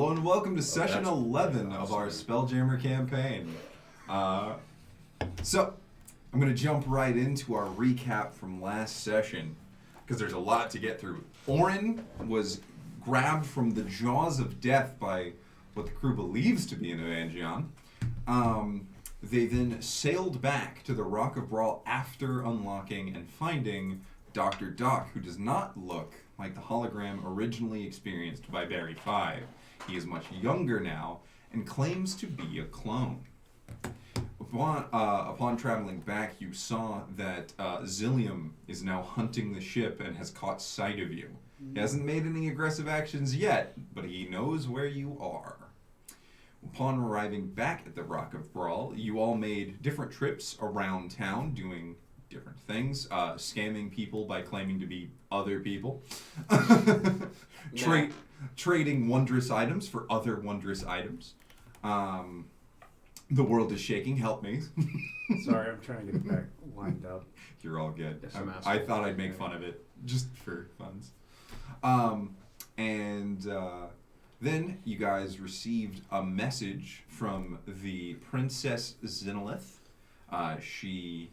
Hello and welcome to session 11 of our Spelljammer campaign. So, I'm going to jump right into our recap from last session, because there's a lot to get through. Oren was grabbed from the jaws of death by what the crew believes to be an Evangeon. They then sailed back to the Rock of Brawl after unlocking and finding Dr. Doc, who does not look like the hologram originally experienced by Barry 5. He is much younger now and claims to be a clone. Upon traveling back, you saw that Xilliam is now hunting the ship and has caught sight of you. He hasn't made any aggressive actions yet, but he knows where you are. Upon arriving back at the Rock of Brawl, you all made different trips around town doing different things, scamming people by claiming to be other people, trading wondrous items for other wondrous items. The world is shaking. Help me. Sorry, I'm trying to get back lined up. You're all good. Yes, I thought I'd make fun of it just for funs. Then you guys received a message from the Princess Xenolith. She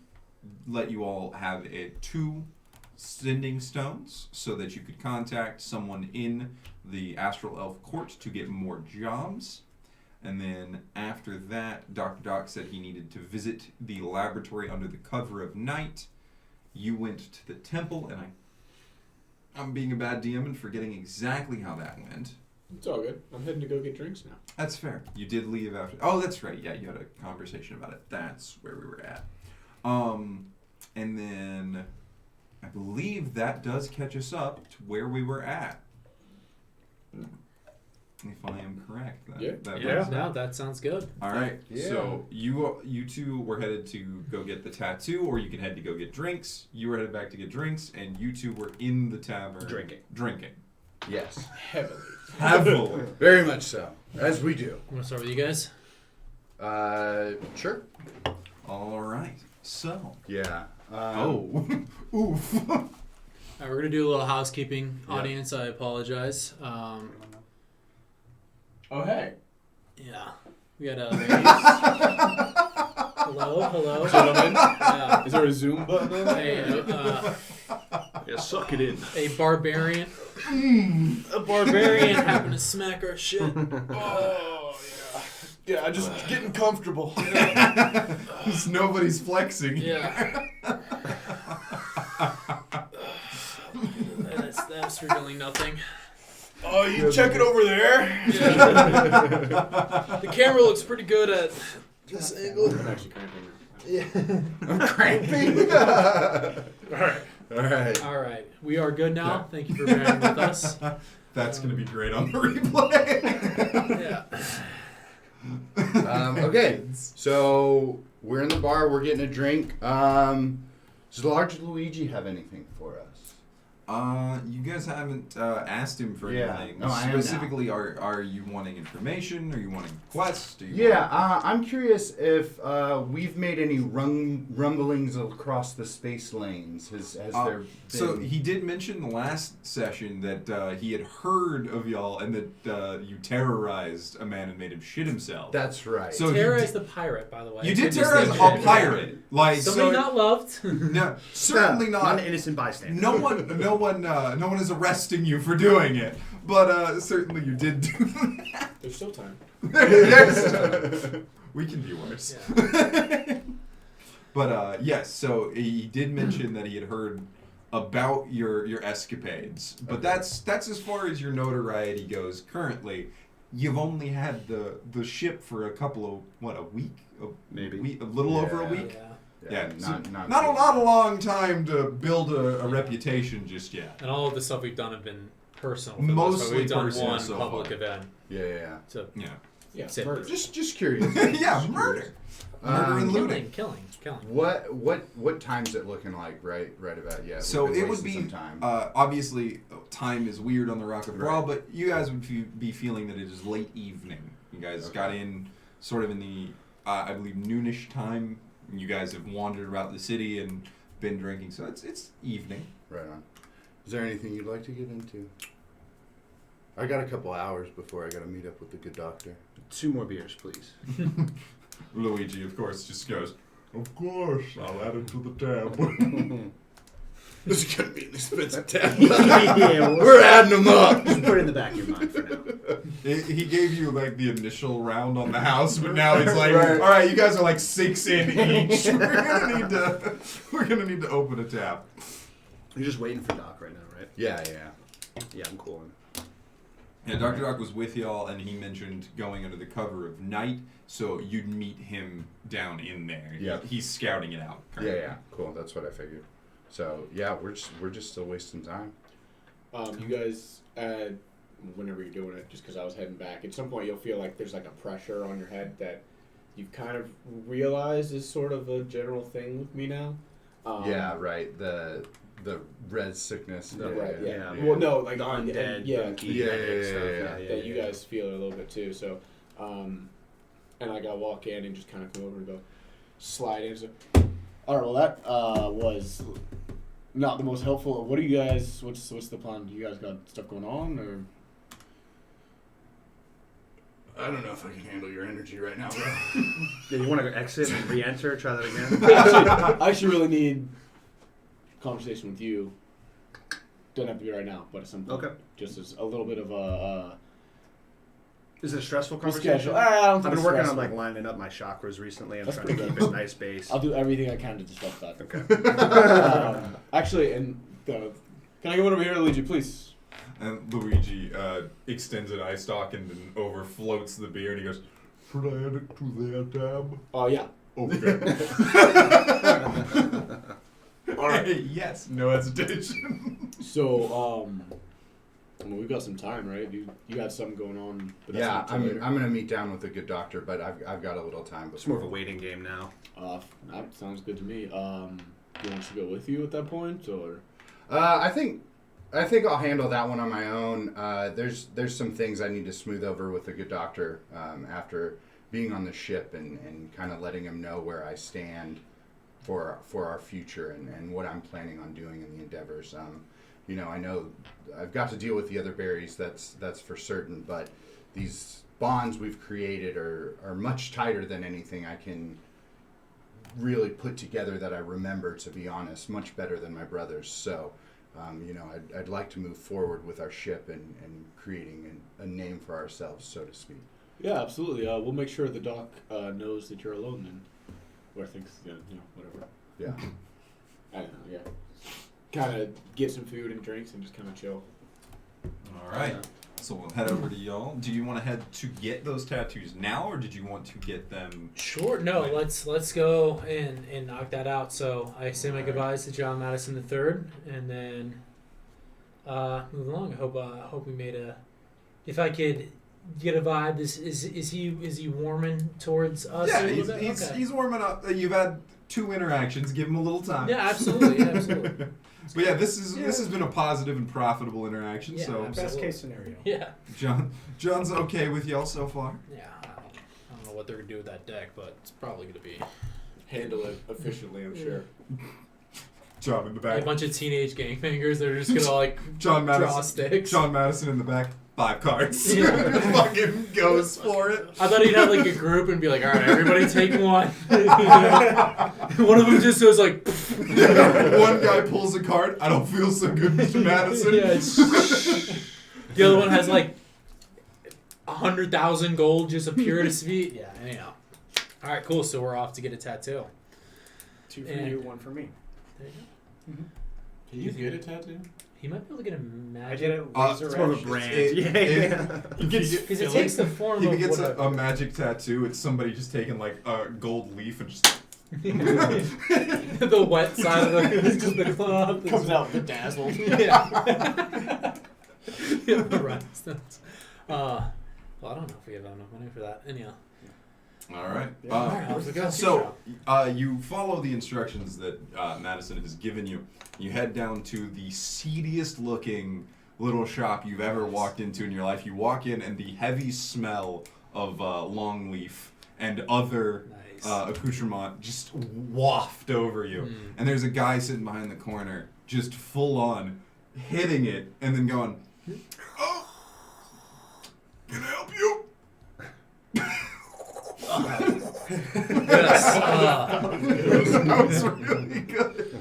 let you all have two sending stones so that you could contact someone in the Astral Elf Court to get more jobs. And then after that, Dr. Doc said he needed to visit the laboratory under the cover of night. You went to the temple, and I'm being a bad DM and forgetting exactly how that went. It's all good. I'm heading to go get drinks now. That's fair. You did leave after... Oh, that's right. Yeah, you had a conversation about it. That's where we were at. And then I believe that does catch us up to where we were at. If I am correct. No, that sounds good. All right. Yeah. So you two were headed to go get the tattoo, or you can head to go get drinks. You were headed back to get drinks, and you two were in the tavern. Drinking. Yes. Heavily. Very much so. As we do. Want to start with you guys? Sure. All right. So. Yeah. Oof. All right, we're going to do a little housekeeping. Yeah. Audience, I apologize. Oh, hey. Yeah. We got a ladies. Hello. Gentlemen. Yeah. Is there a Zoom button? Yeah, suck it in. A barbarian. A barbarian happened to smack our shit. Oh, yeah. Yeah, just getting comfortable. Nobody's flexing. Yeah. That's revealing nothing. Oh, you check it over there? Yeah. The camera looks pretty good at this angle. I'm actually cramping now. Yeah. I'm cramping. All right. We are good now. Yeah. Thank you for bearing with us. That's going to be great on the replay. Yeah. Okay. So we're in the bar. We're getting a drink. Does Large Luigi have anything for us? You guys haven't asked him for anything. No, I am specifically, are you wanting information? Are you wanting quests? I'm curious if we've made any rumblings across the space lanes. Has there been... So he did mention the last session that he had heard of y'all and that you terrorized a man and made him shit himself. That's right. So terrorized the pirate, by the way. You did terrorize a pirate. Like somebody not loved. No, certainly not. Not an innocent bystander. No one is arresting you for doing it, but certainly you did do that. There's still time. We can do worse. Yeah. But yes, so he did mention that he had heard about your escapades, but that's as far as your notoriety goes currently. You've only had the ship for a couple of a week, maybe a little over a week. Yeah. Yeah, not a long time to build a reputation just yet. And all of the stuff we've done have been personal. Mostly we've done personal one so public far. event. Yeah. So Yeah. murder. Just curious. Yeah, murder. Murder and looting. Killing. What time's it looking like right about yet? So it would be be obviously time is weird on the Rock of Brawl, but you guys would be feeling that it is late evening. You guys got in sort of in the I believe noonish time. You guys have wandered about the city and been drinking, so it's evening. Right on. Is there anything you'd like to get into? I got a couple hours before I got to meet up with the good doctor. 2 more beers, please. Luigi, of course, just goes, Of course, I'll add it to the tab. This is going to be an expensive tab. Yeah, We're adding them up. Just put it in the back of your mind for now. He gave you like the initial round on the house, but now it's like, Right. all right, you guys are like 6 in each. We're gonna need to open a tap. You're just waiting for Doc right now, right? Yeah. Yeah, I'm cool. Yeah, Dr. Doc was with y'all, and he mentioned going under the cover of night, so you'd meet him down in there. Yep. He's scouting it out. currently. Yeah. Cool. That's what I figured. So yeah, we're just still wasting time. You guys, whenever you're doing it, just because I was heading back, at some point you'll feel like there's like a pressure on your head that you've kind of realized is sort of a general thing with me now. Yeah. Right. The red sickness. Right, yeah. Yeah. Well, no, like The undead, yeah, monkey, Yeah, that yeah, stuff. yeah. that you guys feel it a little bit too. So, and like I walk in and just kind of come over and go, slide in. So, all right, well that was not the most helpful. What do you guys? What's the plan? Do you guys got stuff going on or? I don't know if I can handle your energy right now, bro. Yeah, you want to exit and re-enter? Try that again? I actually really need conversation with you. Doesn't have to be right now, but at some point. Okay. Just as a little bit of a Is it a stressful schedule. conversation? I don't I've think been it's working on stressful. like lining up my chakras recently. I'm That's trying to pretty keep good. it nice base. I'll do everything I can to disrupt that. Okay. Actually, and can I go over here, Luigi, please? And Luigi extends an eye stalk and then over floats the beer, and he goes, Should I add it to their tab? Oh, yeah. okay. All right. Yes, no hesitation. So, I mean, we've got some time, right? You got something going on. But that's Yeah, not till I'm later. gonna meet down with the good doctor, but I've got a little time. It's more of a waiting game now. That sounds good to me. You want us to go with you at that point, or? I think I'll handle that one on my own. There's some things I need to smooth over with the good doctor after being on the ship and kind of letting him know where I stand for our future and what I'm planning on doing in the endeavors. I know I've got to deal with the other berries. That's for certain. But these bonds we've created are much tighter than anything I can really put together that I remember, to be honest, much better than my brothers. So, I'd like to move forward with our ship and creating a name for ourselves, so to speak. Yeah, absolutely. We'll make sure the doc knows that you're alone and where things, whatever. Yeah. I don't know, yeah. Kind of get some food and drinks and just kind of chill. All right. So we'll head over to y'all. Do you want to head to get those tattoos now, or did you want to get them? Sure. No, let's go and knock that out. So I say my goodbyes to John Madison III, and then move along. I hope we made a. If I could get a vibe, is he warming towards us? Yeah, a little bit? Okay. he's warming up. You've had 2 interactions. Give him a little time. Yeah, absolutely. Yeah, absolutely. But yeah, this has been a positive and profitable interaction. Yeah, so absolutely. Best case scenario. Yeah. John's okay with y'all so far. Yeah. I don't know what they're gonna do with that deck, but it's probably gonna be Handle it efficiently, I'm sure. John in the a back. bunch of teenage gangbangers that are just gonna like John draw Madison. sticks. John Madison in the back. 5 cards. Yeah. Fucking goes for it. I thought he'd have like a group and be like, all right, everybody take one. One of them just goes like. One guy pulls a card. I don't feel so good, Mr. Madison. Yeah, the other one has like 100,000 gold just appear at his feet. Yeah, anyhow. All right, cool. So we're off to get a tattoo. 2 for And- you, 1 for me. There you go. Can you get a tattoo? He might be able to get a magic. I did it. It's more of a brand. Because it takes the form If of he gets whatever. a magic tattoo, it's somebody just taking like a gold leaf and just. The wet side of the just the cloth Comes out bedazzled. Yeah. Yeah, the rhinestones. Well, I don't know if we have enough money for that. Anyhow. All right. Off we go. So you follow the instructions that Madison has given you. You head down to the seediest looking little shop you've ever walked into in your life. You walk in and the heavy smell of longleaf and other accoutrement just waft over you. And there's a guy sitting behind the corner just full on hitting it and then going, oh, Can I help you? Yes. That was really good.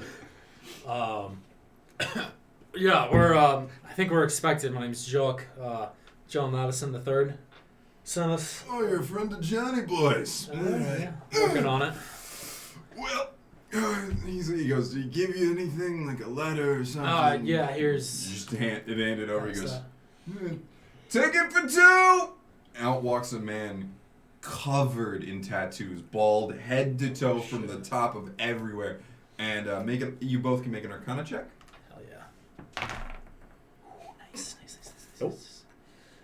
Yeah, we're. I think we're expected. My name's Joc. John Madison III. Son of. Oh, you're a friend of Johnny Boy's. Yeah, working on it. Well, he goes, "Do he give you anything, like a letter or something?" Yeah. You Here's. just hand it over. He What's goes, that? "Take it for two." Out walks a man covered in tattoos, bald head to toe from the top of everywhere. And you both can make an Arcana check. Hell yeah. Nice. Nope.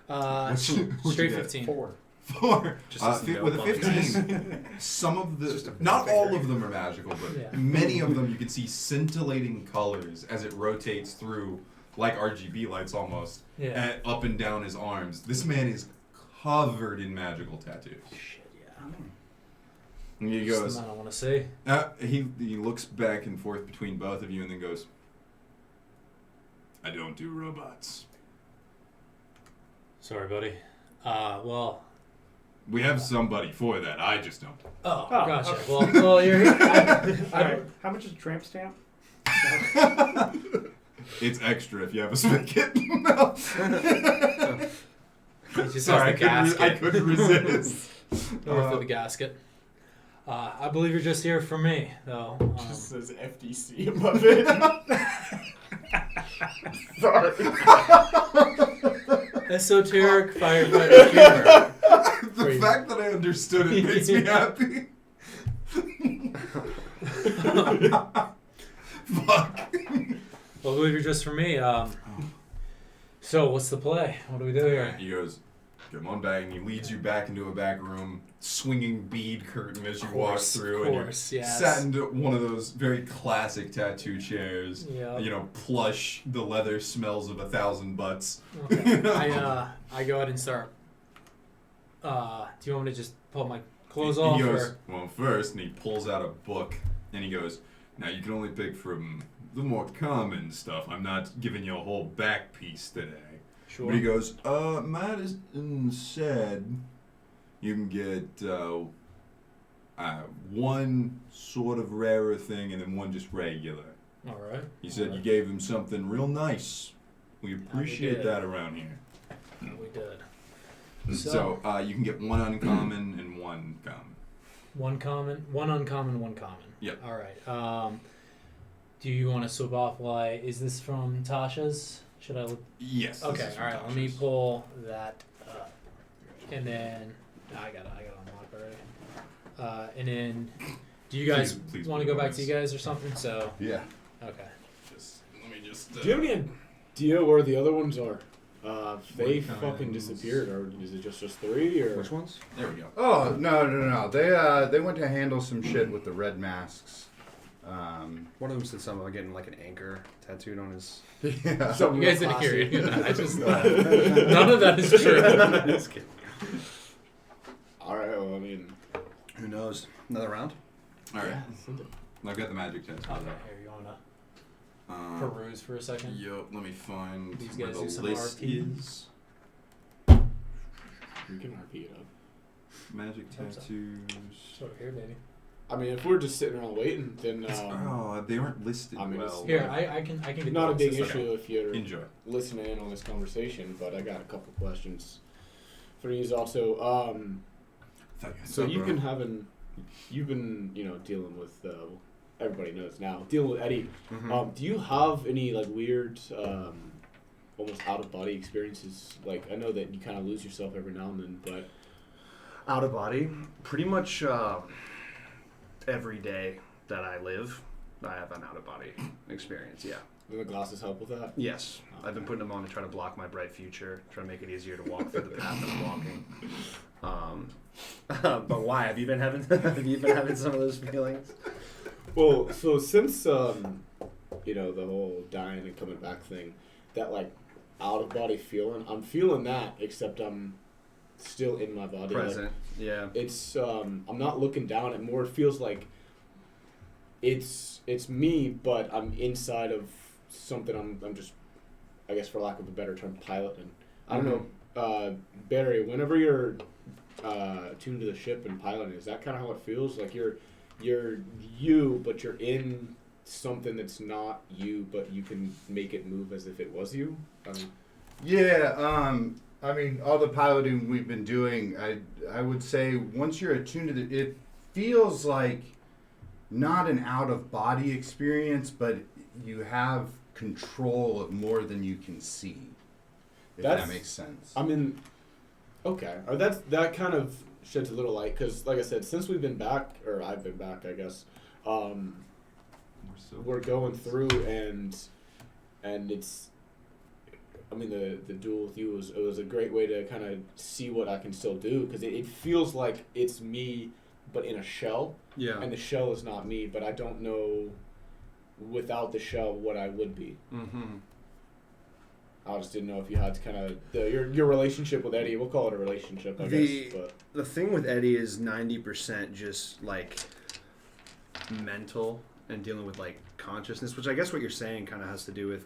What's you Straight get? 15. 4. 4. Just as no With a bonus. 15, some of Just the, a not finger. all of them are magical, but Yeah. many of them you can see scintillating colors as it rotates through, like RGB lights almost, Yeah. up and down his arms. This man is covered in magical tattoos. Shit, yeah. And he That's goes, the man I want to see. he looks back and forth between both of you and then goes, "I don't do robots. Sorry, buddy. Well. We have somebody for that. I just don't." Oh, Oh, gotcha. okay. Well, you're here. Alright, how much is a tramp stamp? It's extra if you have a spigot. No. He just Sorry, has the I gasket. couldn't resist. North of the gasket. I believe you're just here for me, though. Just says FDC above it. Sorry. Esoteric firefighter humor. The Crazy. fact that I understood it makes me happy. Fuck. Well, I believe you're just for me. So, what's the play? What do we do here? He goes, "Come on back," and he leads you back into a back room, swinging bead curtain as you walk through, and you're sat into one of those very classic tattoo chairs. Yeah. You know, plush, the leather smells of 1,000 butts. Okay. I go ahead and start. Do you want me to just pull my clothes off? He goes, Or? "Well, first," and he pulls out a book, and he goes, "Now you can only pick from the more common stuff. I'm not giving you a whole back piece today." Sure. But he goes, Madison said you can get one sort of rarer thing and then one just regular. All right. He said All you right. gave him something real nice. We appreciate did. that around here. We did. So you can get one uncommon and one common. One common, one uncommon, one common. Yep. All right. Do you want to swap off? Is this from Tasha's? Should I look? Yes. this Okay. is from All right. Let me Tasha's. pull that up, and then I got it unlocked already. And then, do you guys Please want to put go it back on to you this. guys or something? So Yeah. okay. Let me just. Do you have any idea where the other ones are? They What fucking kinds? disappeared, or is it just us 3? Or Which ones? There we go. Oh no! They went to handle some shit with the red masks. One of them said something about getting like an anchor tattooed on his. Yeah. So- You guys didn't hear Classy. any of that. I just none of that is true. Just kidding. All right. Well, I mean, Who knows? Another round? All right. yeah. I've got the magic tattoo. Okay. Here, you wanna peruse for a second? Yup, let me find These where guys the do some list RP. is. We can RP it up. Magic Hope so. tattoos. It's over here, baby. I mean, if we're just sitting around waiting, then They aren't listed I mean, well. Here, I can get not a the big access. issue if you're Enjoy. listening in on this conversation. But I got a couple questions for you also. So you've been dealing with everybody knows now, dealing with Eddie. Mm-hmm. Do you have any like weird, almost out of body experiences? Like I know that you kind of lose yourself every now and then, but Out of body? Pretty much every day that I live, I have an out of body experience, yeah. do the glasses help with that? Yes. I've been putting them on to try to block my bright future, try to make it easier to walk through the path I'm walking. But why? Have you been having some of those feelings? Well, so since the whole dying and coming back thing, that like out of body feeling, I'm feeling that, except I'm still in my body. Present, Like, yeah. it's I'm not looking down. It more feels like it's me, but I'm inside of something. I'm just, I guess for lack of a better term, piloting. I don't know Barry, whenever you're tuned to the ship and piloting, is that kind of how it feels? Like you're you, but you're in something that's not you, but you can make it move as if it was you? Yeah, I mean, all the piloting we've been doing, I would say once you're attuned to it feels like not an out-of-body experience, but you have control of more than you can see, if that makes sense. I mean, okay. That kind of sheds a little light, because, like I said, since we've been back, or I've been back, I guess, we're going through, and it's, I mean, the duel with you was a great way to kind of see what I can still do, because it feels like it's me, but in a shell. Yeah. And the shell is not me, but I don't know without the shell what I would be. Mm-hmm. I just didn't know if you had to kind of your relationship with Eddie. We'll call it a relationship, I guess. But the thing with Eddie is 90% just like mental and dealing with like consciousness, which I guess what you're saying kind of has to do with.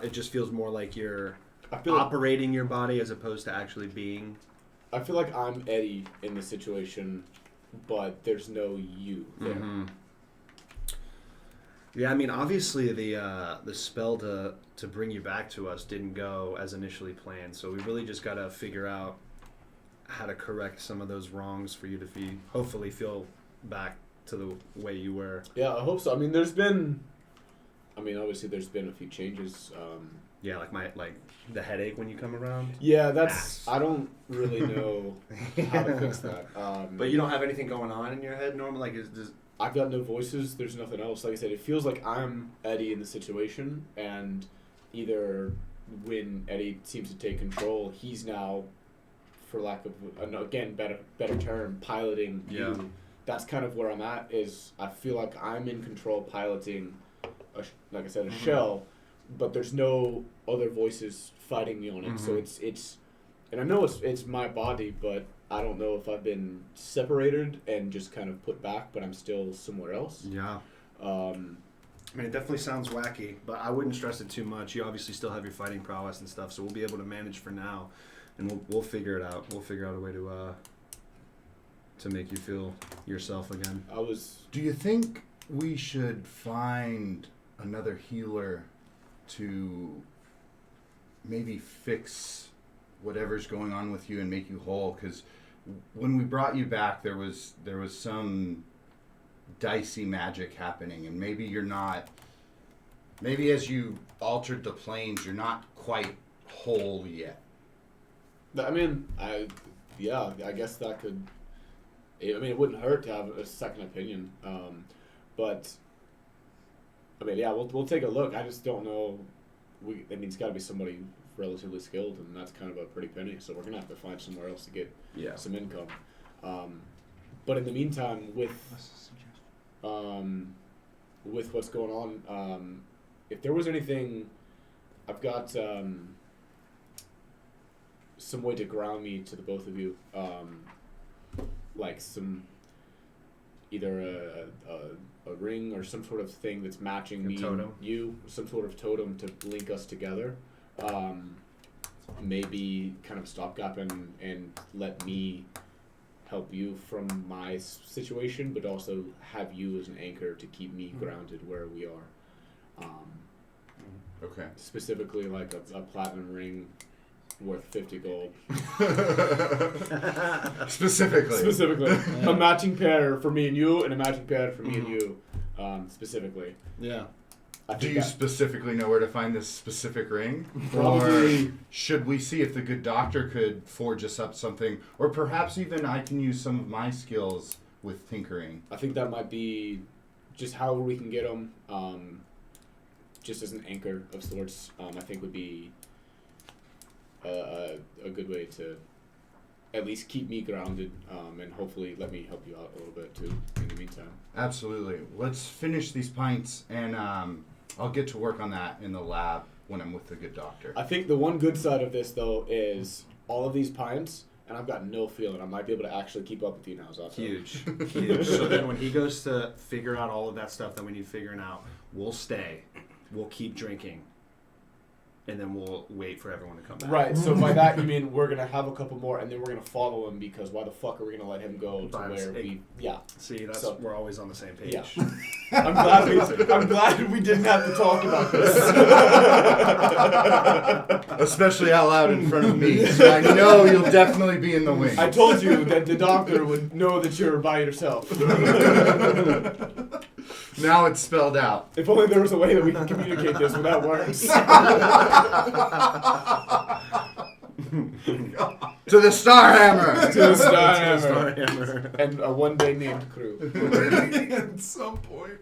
It just feels more like you're operating your body as opposed to actually being. I feel like I'm Eddie in the situation, but there's no you there. Mm-hmm. Yeah, I mean, obviously the spell to bring you back to us didn't go as initially planned, so we really just got to figure out how to correct some of those wrongs for you to hopefully feel back to the way you were. Yeah, I hope so. I mean, obviously there's been a few changes. Yeah, like the headache when you come around. Yeah, I don't really know how to fix that. But you don't have anything going on in your head normally? Like, I've got no voices. There's nothing else. Like I said, it feels like I'm Eddie in the situation, and either when Eddie seems to take control, he's now, for lack of better term, piloting you. That's kind of where I'm at. Is I feel like I'm in control, piloting, like I said, a shell, but there's no other voices fighting me on it. So it's, and I know it's my body, but I don't know if I've been separated and just kind of put back, but I'm still somewhere else. Yeah. I mean, it definitely sounds wacky, but I wouldn't stress it too much. You obviously still have your fighting prowess and stuff, so we'll be able to manage for now, and we'll figure it out. We'll figure out a way to make you feel yourself again. Do you think we should find another healer to maybe fix whatever's going on with you and make you whole? Because when we brought you back, there was some dicey magic happening, and maybe you're not. Maybe as you altered the planes, you're not quite whole yet. I mean, I guess that could. I mean, it wouldn't hurt to have a second opinion, but I mean, yeah, we'll take a look. I just don't know. I mean, it's got to be somebody relatively skilled, and that's kind of a pretty penny. So we're gonna have to find somewhere else to get some income. But in the meantime, with what's going on, if there was anything, I've got some way to ground me to the both of you, like some either a ring or some sort of thing that's matching me and you, some sort of totem to link us together. Maybe kind of a stopgap and let me help you from my situation, but also have you as an anchor to keep me grounded where we are. Okay. Specifically, like a platinum ring worth 50 gold. Specifically. A matching pair for me and you, and a matching pair for me and you, specifically. Yeah. Do you specifically know where to find this specific ring? Probably. Or should we see if the good doctor could forge us up something? Or perhaps even I can use some of my skills with tinkering. I think that might be just however we can get them, just as an anchor of sorts, I think would be a good way to at least keep me grounded, and hopefully let me help you out a little bit too in the meantime. Absolutely. Let's finish these pints, and I'll get to work on that in the lab when I'm with the good doctor. I think the one good side of this, though, is all of these pints, and I've got no feeling I might be able to actually keep up with you now, Zato. Huge. So then when he goes to figure out all of that stuff that we need figuring out, we'll stay. We'll keep drinking. and then we'll wait for everyone to come back. Right, so by that you mean we're going to have a couple more, and then we're going to follow him, because why the fuck are we going to let him go to By where mistake. See, we're always on the same page. Yeah. I'm glad we didn't have to talk about this. Especially out loud in front of me. So I know you'll definitely be in the wing. I told you that the doctor would know that you're by yourself. Now it's spelled out. If only there was a way that we can communicate this without words. To the Starhammer! To the Starhammer. Starhammer. And a one-day named crew. At some point.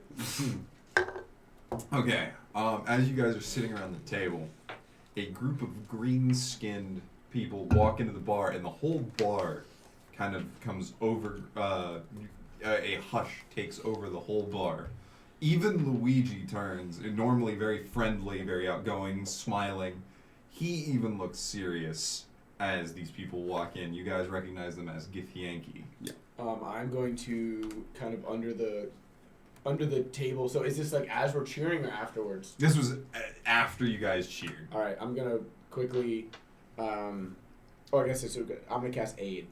Okay, as you guys are sitting around the table, a group of green-skinned people walk into the bar, and the whole bar kind of comes over, a hush takes over the whole bar. Even Luigi turns, normally very friendly, very outgoing, smiling. He even looks serious as these people walk in. You guys recognize them as Githyanki. Yeah. I'm going to kind of under the table. So is this like as we're cheering or afterwards? This was after you guys cheered. All right, I'm gonna quickly. I guess it's okay. I'm gonna cast aid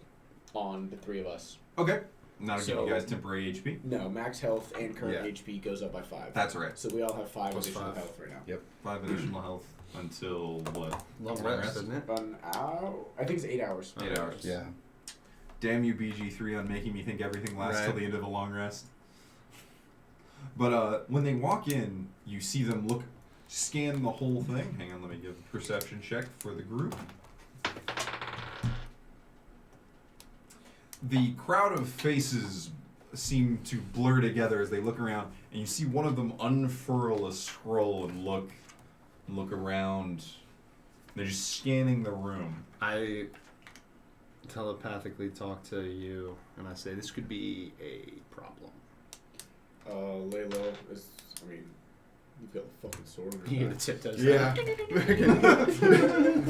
on the three of us. Okay. Now to give So- you guys temporary HP. No, max health and current Yeah. HP goes up by 5. That's right. So we all have 5 Plus additional 5. health right now. Yep. 5 additional health until what? Long Long rest, rest? isn't it? An hour? I think it's 8 hours. 8 hours. Yeah. Damn you, BG3, on making me think everything lasts Right. till the end of a long rest. But when they walk in, you see them scan the whole thing. Hang on, let me give a perception check for the group. The crowd of faces seem to blur together as they look around, and you see one of them unfurl a scroll and look around. They're just scanning the room. I telepathically talk to you, and I say, this could be a problem. Lay low is, you've got the fucking sword. You get the tiptoes. Yeah.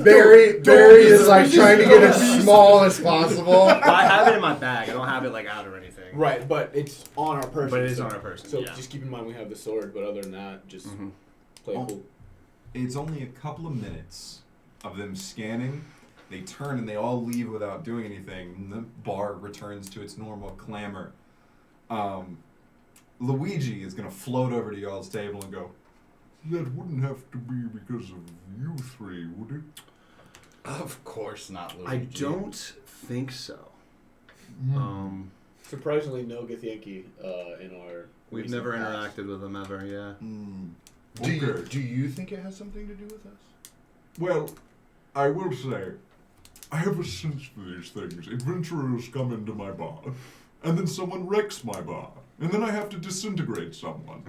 Barry is like trying to get as small as possible. Well, I have it in my bag. I don't have it like out or anything. Right, but it's on our person. But it is so- on our person. So yeah. just keep in mind we have the sword, but other than that, just play Oh. cool. It's only a couple of minutes of them scanning. They turn and they all leave without doing anything. And the bar returns to its normal clamor. Luigi is going to float over to y'all's table and go, "That wouldn't have to be because of you three, would it?" Of course not, Luigi. I don't think so. Surprisingly, no Githyanki in our. We've recent never past. interacted with them ever, yeah. Do you think it has something to do with us? Well, I will say, I have a sense for these things. Adventurers come into my bar, and then someone wrecks my bar, and then I have to disintegrate someone.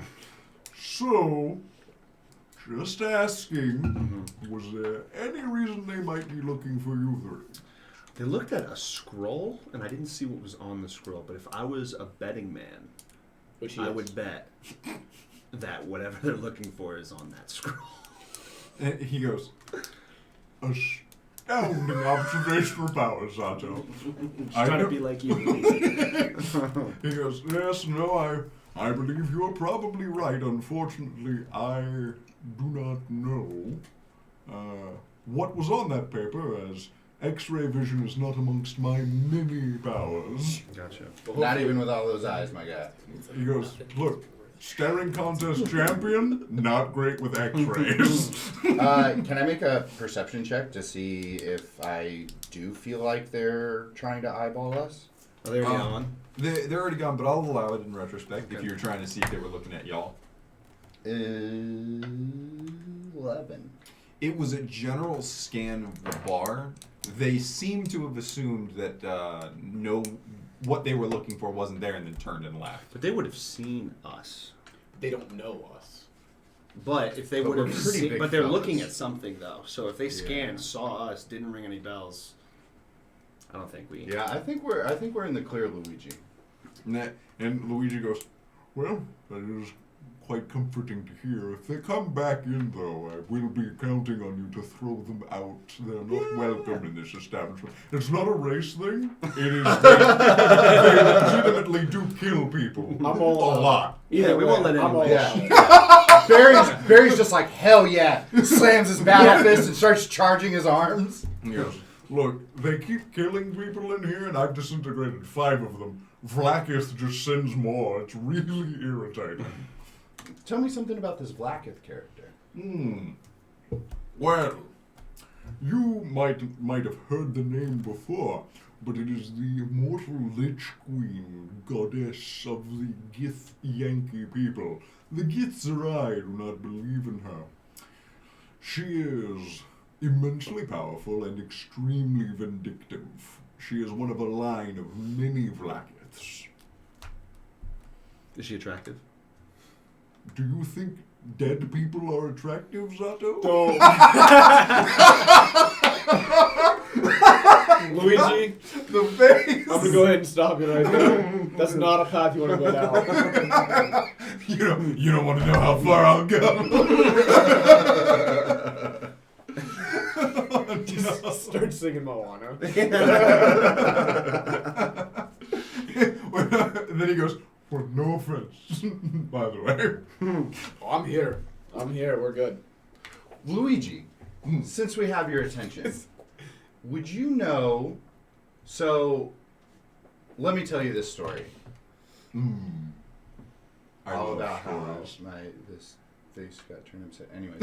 So, just asking, was there any reason they might be looking for you three? They looked at a scroll, and I didn't see what was on the scroll, but if I was a betting man, Which he I is. would bet that whatever they're looking for is on that scroll. And he goes, Astounding observational power, Zato. Just trying to be like you. He goes, yes, no, I believe you're probably right. Unfortunately, I do not know what was on that paper, as X-ray vision is not amongst my many powers. Gotcha. Not even with all those eyes, my guy. He goes, look, staring contest champion, not great with X-rays. Can I make a perception check to see if I do feel like they're trying to eyeball us? Are they already on? they're already gone, but I'll allow it in retrospect if Okay. you're trying to see if they were looking at y'all. 11. It was a general scan of the bar. They seem to have assumed that what they were looking for wasn't there, and then turned and left. But they would have seen us. They don't know us. But if they But would we're have pretty seen, big but they're fellas. looking at something though. So if they scanned, Yeah. saw us, didn't ring any bells, I don't think we. Yeah, I think we're in the clear, Luigi. And Luigi goes, well, that is quite comforting to hear. If they come back in, though, I will be counting on you to throw them out. They're not welcome in this establishment. It's not a race thing. It is they legitimately do kill people. I'm all a lot. Yeah, we won't let anyone. Yeah. Barry's just like, hell yeah. Slams his battle fist and starts charging his arms. Yes. Look, they keep killing people in here, and I've disintegrated 5 of them. Vlakith just sends more. It's really irritating. Tell me something about this Vlakith character. Well, you might have heard the name before, but it is the immortal Lich Queen, goddess of the Githyanki people. The Githzerai do not believe in her. She is immensely powerful and extremely vindictive. She is one of a line of many Vlakiths. Is she attractive? Do you think dead people are attractive, Zato? Luigi, The face. I'm gonna go ahead and stop you right there. That's not a path you want to go down. You don't want to know how far I'll go. Just start singing Moana. Then he goes, well, no offense, by the way. Oh, I'm here. We're good. Luigi, since we have your attention, would you know... So, let me tell you this story. I All love about how stories. this face got turned upside... Anyways.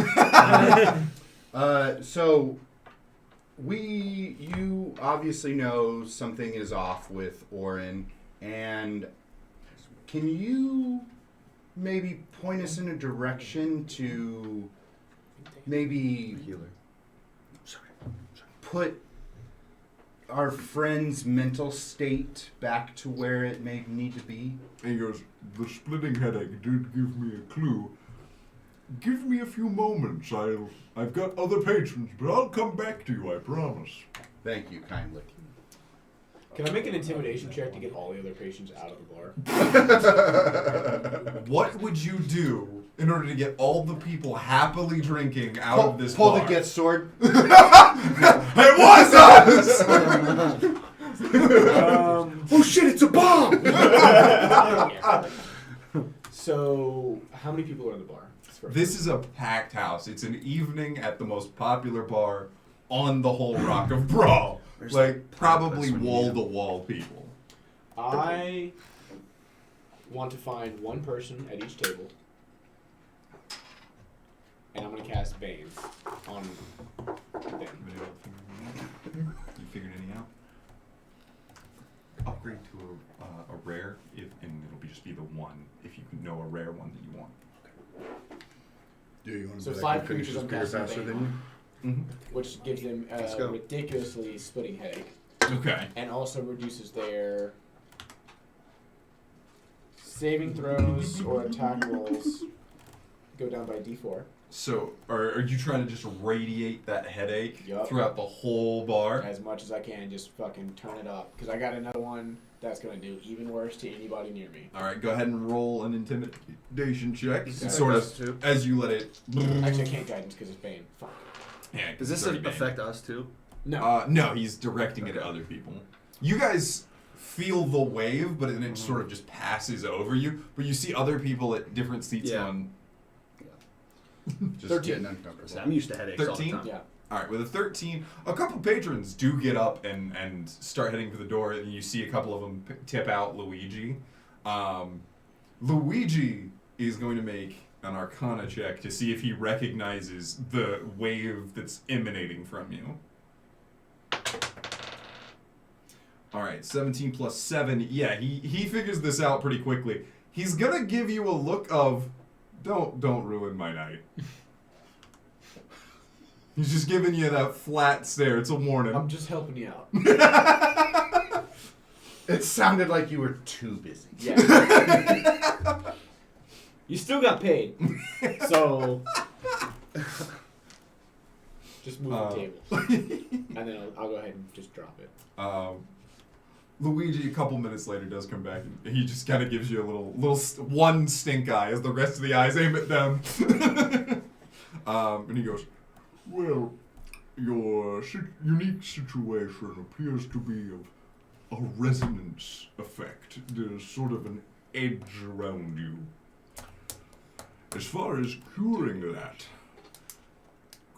So, you obviously know something is off with Oren, and can you maybe point us in a direction to maybe Healer. put our friend's mental state back to where it may need to be? And he goes, the splitting headache did give me a clue. Give me a few moments. I've got other patrons, but I'll come back to you, I promise. Thank you kindly. Can I make an intimidation check to get all the other patients out of the bar? What would you do in order to get all the people happily drinking out of this Pull bar? the Gith sword. It was us! Oh shit, it's a bomb! So, how many people are in the bar? This is a packed house. It's an evening at the most popular bar on the whole Rock of Brawl. There's Like, probably when you need 'em. wall-to-wall people. I want to find one person at each table, and I'm going to cast Bane on them. You figured any out? Upgrade to a rare, and it'll just be the one if you know a rare one that you want. Do you want to So be 5 like, finish creatures this I'm beer casting faster Bane than on, you? which gives them Let's a go. ridiculously splitting headache, Okay. and also reduces their saving throws or attack rolls go down by d4. So, are you trying to just radiate that headache Yup. throughout the whole bar? As much as I can, just fucking turn it up. Because I got another one that's going to do even worse to anybody near me. All right, go ahead and roll an intimidation check. Okay. Sort of as you let it. Actually, I can't guidance because it's Bane. Fuck. Yeah, Does this affect us too? No. No, he's directing it at other people. You guys feel the wave, but then it sort of just passes over you. But you see other people at different seats Yeah. on. Just 13. getting uncomfortable. I'm used to headaches 13? all the time. Yeah. All right, with a 13, a couple patrons do get up and start heading for the door, and you see a couple of them tip out Luigi. Luigi is going to make an Arcana check to see if he recognizes the wave that's emanating from you. All right, 17 plus 7. Yeah, he figures this out pretty quickly. He's gonna give you a look of, don't ruin my night. He's just giving you that flat stare. It's a warning. I'm just helping you out. It sounded like you were too busy. Yeah. You still got paid. So. Just move the table. And then I'll go ahead and just drop it. Luigi, a couple minutes later, does come back, and he just kind of gives you a one stink eye as the rest of the eyes aim at them. And he goes, Well, your unique situation appears to be of a resonance effect. There's sort of an edge around you. As far as curing that,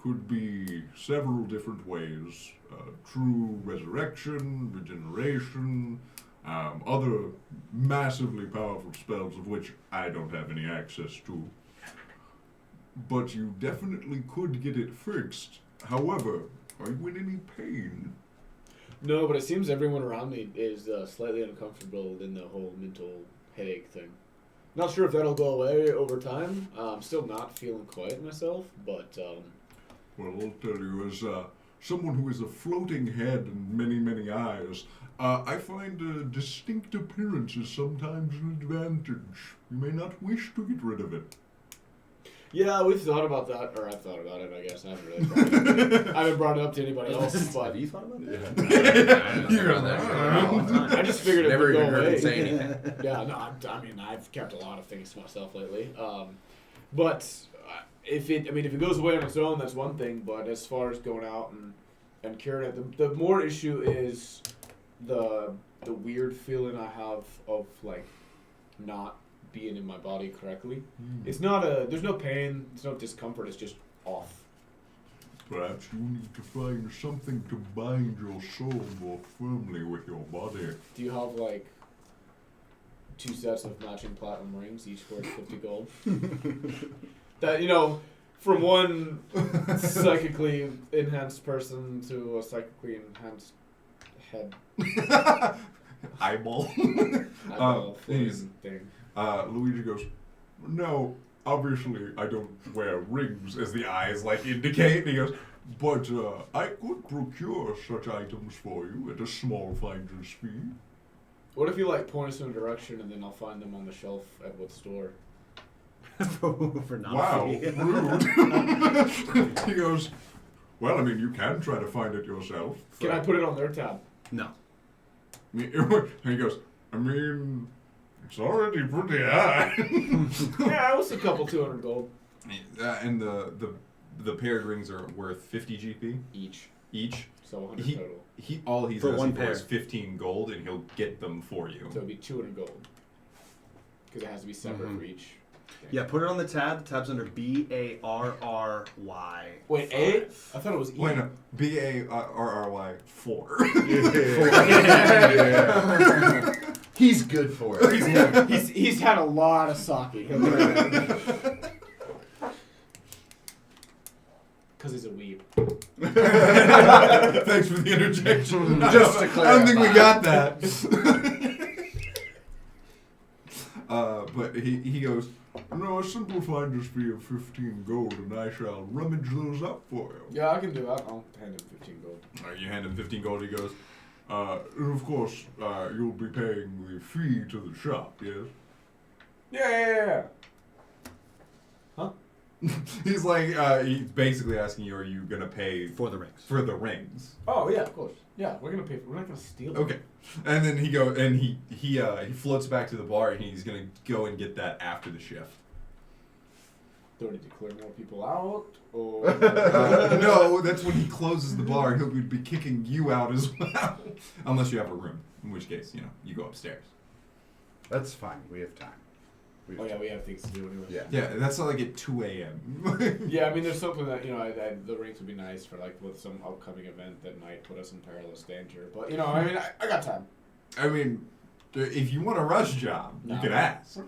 could be several different ways. True resurrection, regeneration, other massively powerful spells of which I don't have any access to. But you definitely could get it fixed. However, are you in any pain? No, but it seems everyone around me is slightly uncomfortable in the whole mental headache thing. Not sure if that'll go away over time. I'm still not feeling quite myself, but... Well, I'll tell you, as someone who is a floating head and many, many eyes, I find a distinct appearance is sometimes an advantage. You may not wish to get rid of it. Yeah, we've thought about that, or I've thought about it, I guess. I haven't brought it up to anybody else, but... Have you thought about that? Yeah. You're on that shit all the time. I just figured it Never would go even heard away. him say anything. Yeah, no, I mean, I've kept a lot of things to myself lately. But if it goes away on its own, that's one thing. But as far as going out and curing it, the more issue is the weird feeling I have of like not being in my body correctly. It's not there's no pain, there's no discomfort. It's just off. Perhaps you need to find something to bind your soul more firmly with your body. Do you have like 2 sets of matching platinum rings, each worth 50 gold? That, from one psychically enhanced person to a psychically enhanced head. eyeball. Eyeball he's- thing. Luigi goes, No, obviously I don't wear rings as the eyes indicate. And he goes, but I could procure such items for you at a small finder's fee. What if you point us in a direction and then I'll find them on the shelf at what store? For not Wow, free. rude. He goes, well, I mean, you can try to find it yourself. Can I put it on their tab? No. And he goes, I mean, it's already pretty high. Yeah, it was a couple 200 gold And the paired rings are worth 50 GP each. each. So 100 He- total. All he's For asking one for pair. is 15 gold, and he'll get them for you. So it'd be 200 gold. Because it has to be separate for each. thing. Yeah, put it on the tab. The tab's under BARRY. Wait, A? I thought it was E. Wait, no, BARRY 4. He's good for it. He's had a lot of sake. Because he's a weeb. Thanks for the interjection. Just to I don't think we clarify. got that. But he goes, No, a simple finder's fee of 15 gold, and I shall rummage those up for you. Yeah, I can do that. I'll hand him 15 gold. you hand him 15 gold, he goes, And of course, you'll be paying the fee to the shop, yes? Yeah. he's he's basically asking you, are you going to pay For the rings. for the rings? Oh, yeah, of course. Yeah, we're going to pay for it. We're not going to steal it. Okay. And then he floats back to the bar, and he's going to go and get that after the shift. Do I need to clear more people out? Or... No, that's when he closes the bar. He'll be kicking you out as well. Unless you have a room, in which case, you go upstairs. That's fine. We have time. Oh, yeah, we have things to do anyway. Yeah. Yeah, that's at 2 a.m. Yeah, I mean, there's something that, the rings would be nice for, with some upcoming event that might put us in perilous danger. But, I got time. I mean, if you want a rush job, you No. can ask.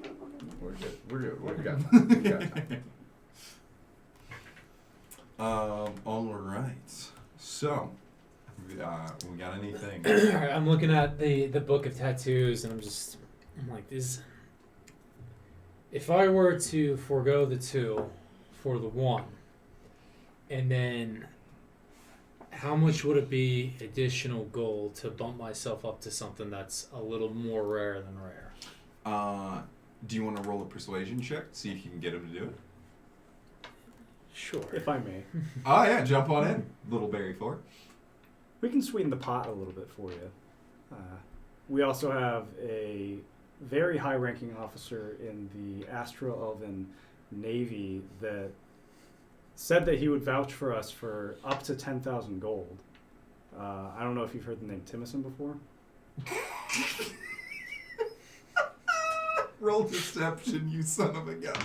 We're good. We got time. We got time. All right. So, we got anything? I'm looking at the book of tattoos, and I'm like, this. If I were to forego the 2 for the 1, and then how much would it be additional gold to bump myself up to something that's a little more rare than rare? Do you want to roll a persuasion check? See if you can get him to do it. Sure. If I may. Oh yeah, jump on in, little Berry 4. We can sweeten the pot a little bit for you. we also have a very high-ranking officer in the Astral Elven Navy that said that he would vouch for us for up to 10,000 gold. I don't know if you've heard the name Timison before. Roll deception, you son of a gun.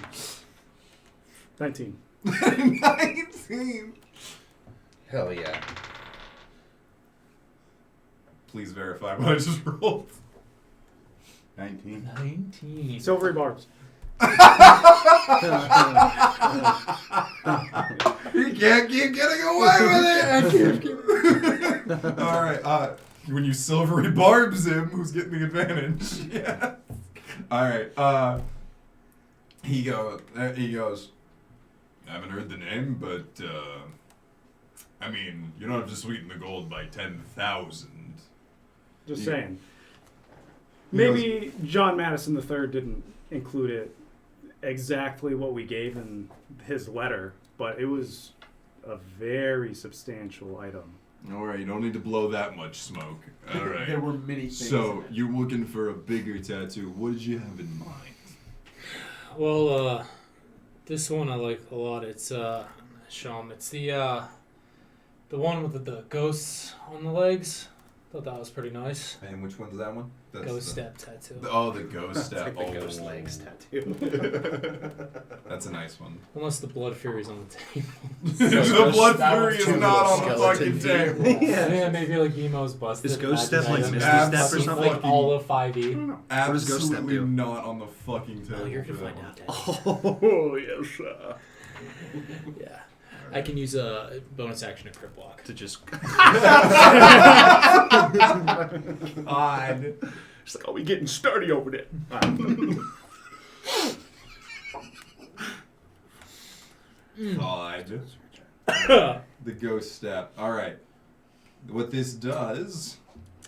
19. 19. Hell yeah. Please verify what I just rolled. 19. 19. Silvery barbs. You can't keep getting away with it. All right. When you silvery barbs him, who's getting the advantage? Yeah. All right. He goes. I haven't heard the name, but I mean, you don't have to sweeten the gold by 10,000. Just Yeah. saying. He Maybe John Madison III didn't include it exactly what we gave in his letter, but it was a very substantial item. All right, you don't need to blow that much smoke. All right. There were many things. So you're looking for a bigger tattoo. What did you have in mind? Well, this one I like a lot. It's show 'em. It's the one with the ghosts on the legs. Thought that was pretty nice. And which one's that one? That's Ghost the- step tattoo. Oh, the ghost It's step. like the ghost legs tattoo. That's a nice one. Unless the blood fury's on the table. The blood that fury one's is too not on the skeleton fucking feet. table. Yeah, maybe like Emo's busted. Is Ghost Imagine Step like that. Misty Absolutely. Step or something? Like all of 5e. What does Ghost Step Absolutely do? not on the fucking table. Oh, you're for gonna that find one. out. Oh, yes, sir. Yeah. I can use a bonus action to crit block. To just... Odd. It's like, oh, we getting sturdy over there. Odd. The ghost step. All right. What this does...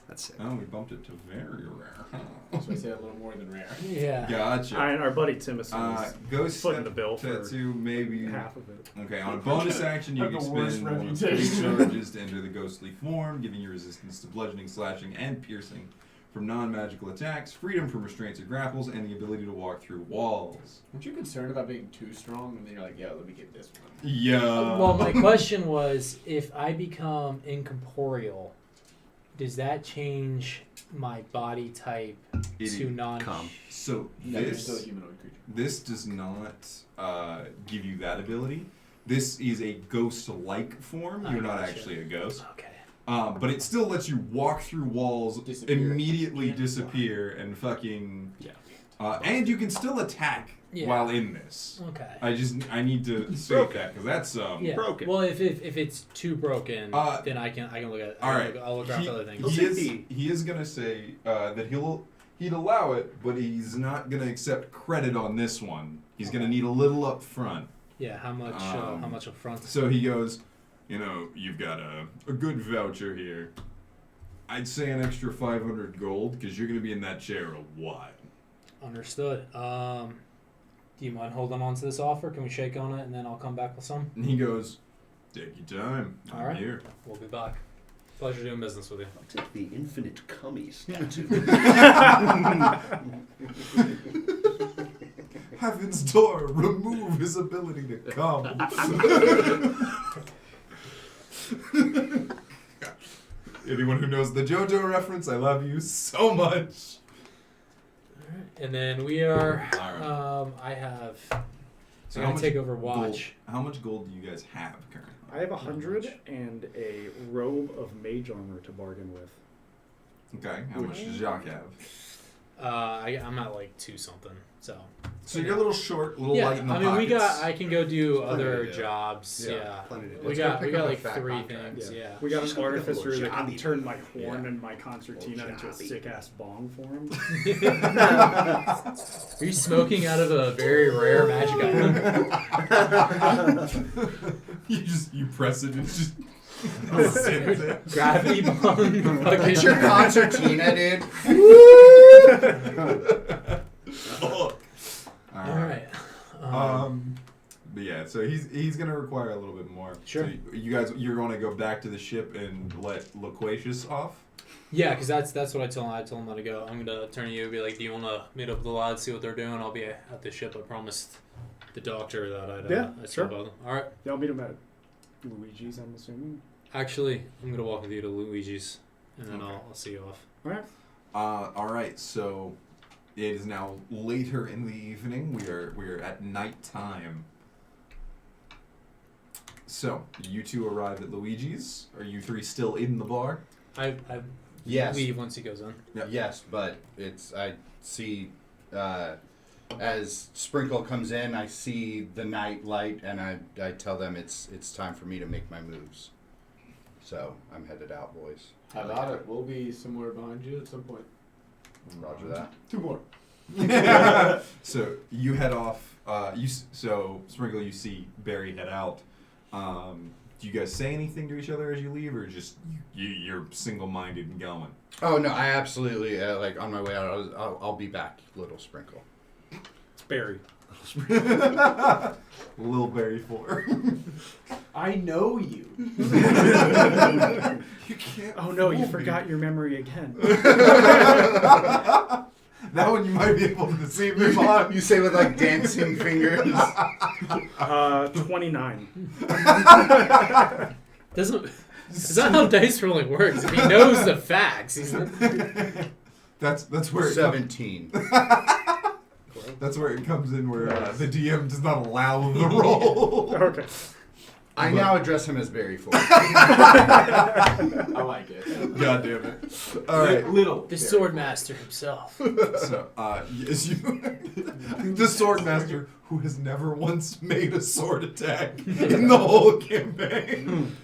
That's it. Oh, we bumped it to very rare. Huh? So I say a little more than rare. Yeah. Gotcha. And our buddy Timison is Ghost footing step the bill for tattoo, maybe. half of it. Okay, on a bonus action, you Have can the worst spend one of reputation. 3 charges to enter the ghostly form, giving you resistance to bludgeoning, slashing, and piercing from non-magical attacks, freedom from restraints or grapples, and the ability to walk through walls. Weren't you concerned about being too strong? And then you're like, yeah, let me get this one. Yeah. Well, my question was, if I become incorporeal, does that change my body type to non? Calm. So No, you're still a this humanoid creature. this does not give you that ability. This is a ghost-like form. You're not Gotcha. actually a ghost. Okay. But it still lets you walk through walls, Disappear. immediately Yeah. disappear, and fucking. Yeah. And you can still attack Yeah. while in this. Okay. I need to state Broken. that because that's Yeah. broken. Well, if it's too broken, then I can look at. all right. I'll look around for other things. He is gonna say that he'd allow it, but he's not gonna accept credit on this one. He's gonna need a little up front. Yeah. How much up front? So he goes, you've got a good voucher here. I'd say an extra 500 gold because you're gonna be in that chair a while. Understood. Do you mind holding on to this offer? Can we shake on it and then I'll come back with some? And he goes, take your time. I'm All right. here. We'll be back. Pleasure doing business with you. I'll take the infinite cummies tattoo. Heaven's door, remove his ability to come. Anyone who knows the JoJo reference, I love you so much. And then we are. All right. I have. So I'm how gonna much take over watch. How much gold do you guys have currently? I have 100 and a robe of mage armor to bargain with. Okay, how much does Joc have? I'm at like 2 something. So you're a little short, a little yeah, light in the I mean pockets. I can go do Plenty other to do. jobs. Yeah. Plenty to do. We Let's got go pick up a like fat 3 contract. things. Yeah. We got Just an gonna get a artificer little that can jobby. turn my horn Yeah. and my concertina into a jobby. sick ass bong for him. Are you smoking out of a very rare magic item? you press it and it just sends it. Gravity bong. It's your concertina, dude. All All right. But yeah, so he's gonna require a little bit more. Sure. So you're going to go back to the ship and let Loquacious off. Yeah, because that's what I told him. I told him not to go. I'm gonna turn to you and be like, "Do you want to meet up with the lads, see what they're doing? I'll be at the ship. I promised the doctor that I'd Yeah, sure. about them. All right. Yeah, I'll meet him at Luigi's, I'm assuming. Actually, I'm gonna walk with you to Luigi's, and then I'll see you off. All right. All right. So it is now later in the evening. We are at nighttime. So you two arrive at Luigi's. Are you three still in the bar? I Yes. leave once he goes in. Yep. Yes, but I see as Sprinkle comes in, I see the night light, and I tell them it's time for me to make my moves. So I'm headed out, boys. How about it? We'll be somewhere behind you at some point. Roger that. 2 more. So you head off. So Sprinkle, you see Berry head out. Do you guys say anything to each other as you leave, or just you're single-minded and going? Oh no, I absolutely like on my way out. I'll be back, little Sprinkle. It's Barry. Little Berry 4. I know you. You can't. Oh no, you fool me. forgot your memory again. That one you might be able to deceive him on. You say with like dancing fingers. 29. Is that how dice rolling works? If he knows the facts, he's That's where it 17. that's where it comes in, where the DM does not allow the roll. Okay. I now address him as Barry 4. I like it. God damn it! All right. Little. the sword master himself. So, yes, you, the sword master who has never once made a sword attack in the whole campaign.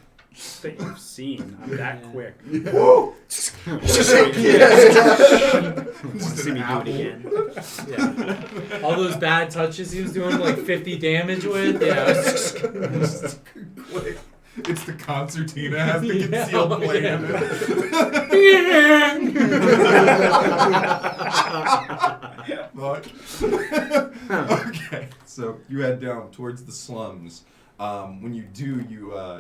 That you've seen. I'm that quick. Woo! See me do it again. Yeah. All those bad touches he was doing like 50 damage with. Yeah. Quick. It's the concertina has the concealed blade in it. Fuck. Okay, so you head down towards the slums. When you do,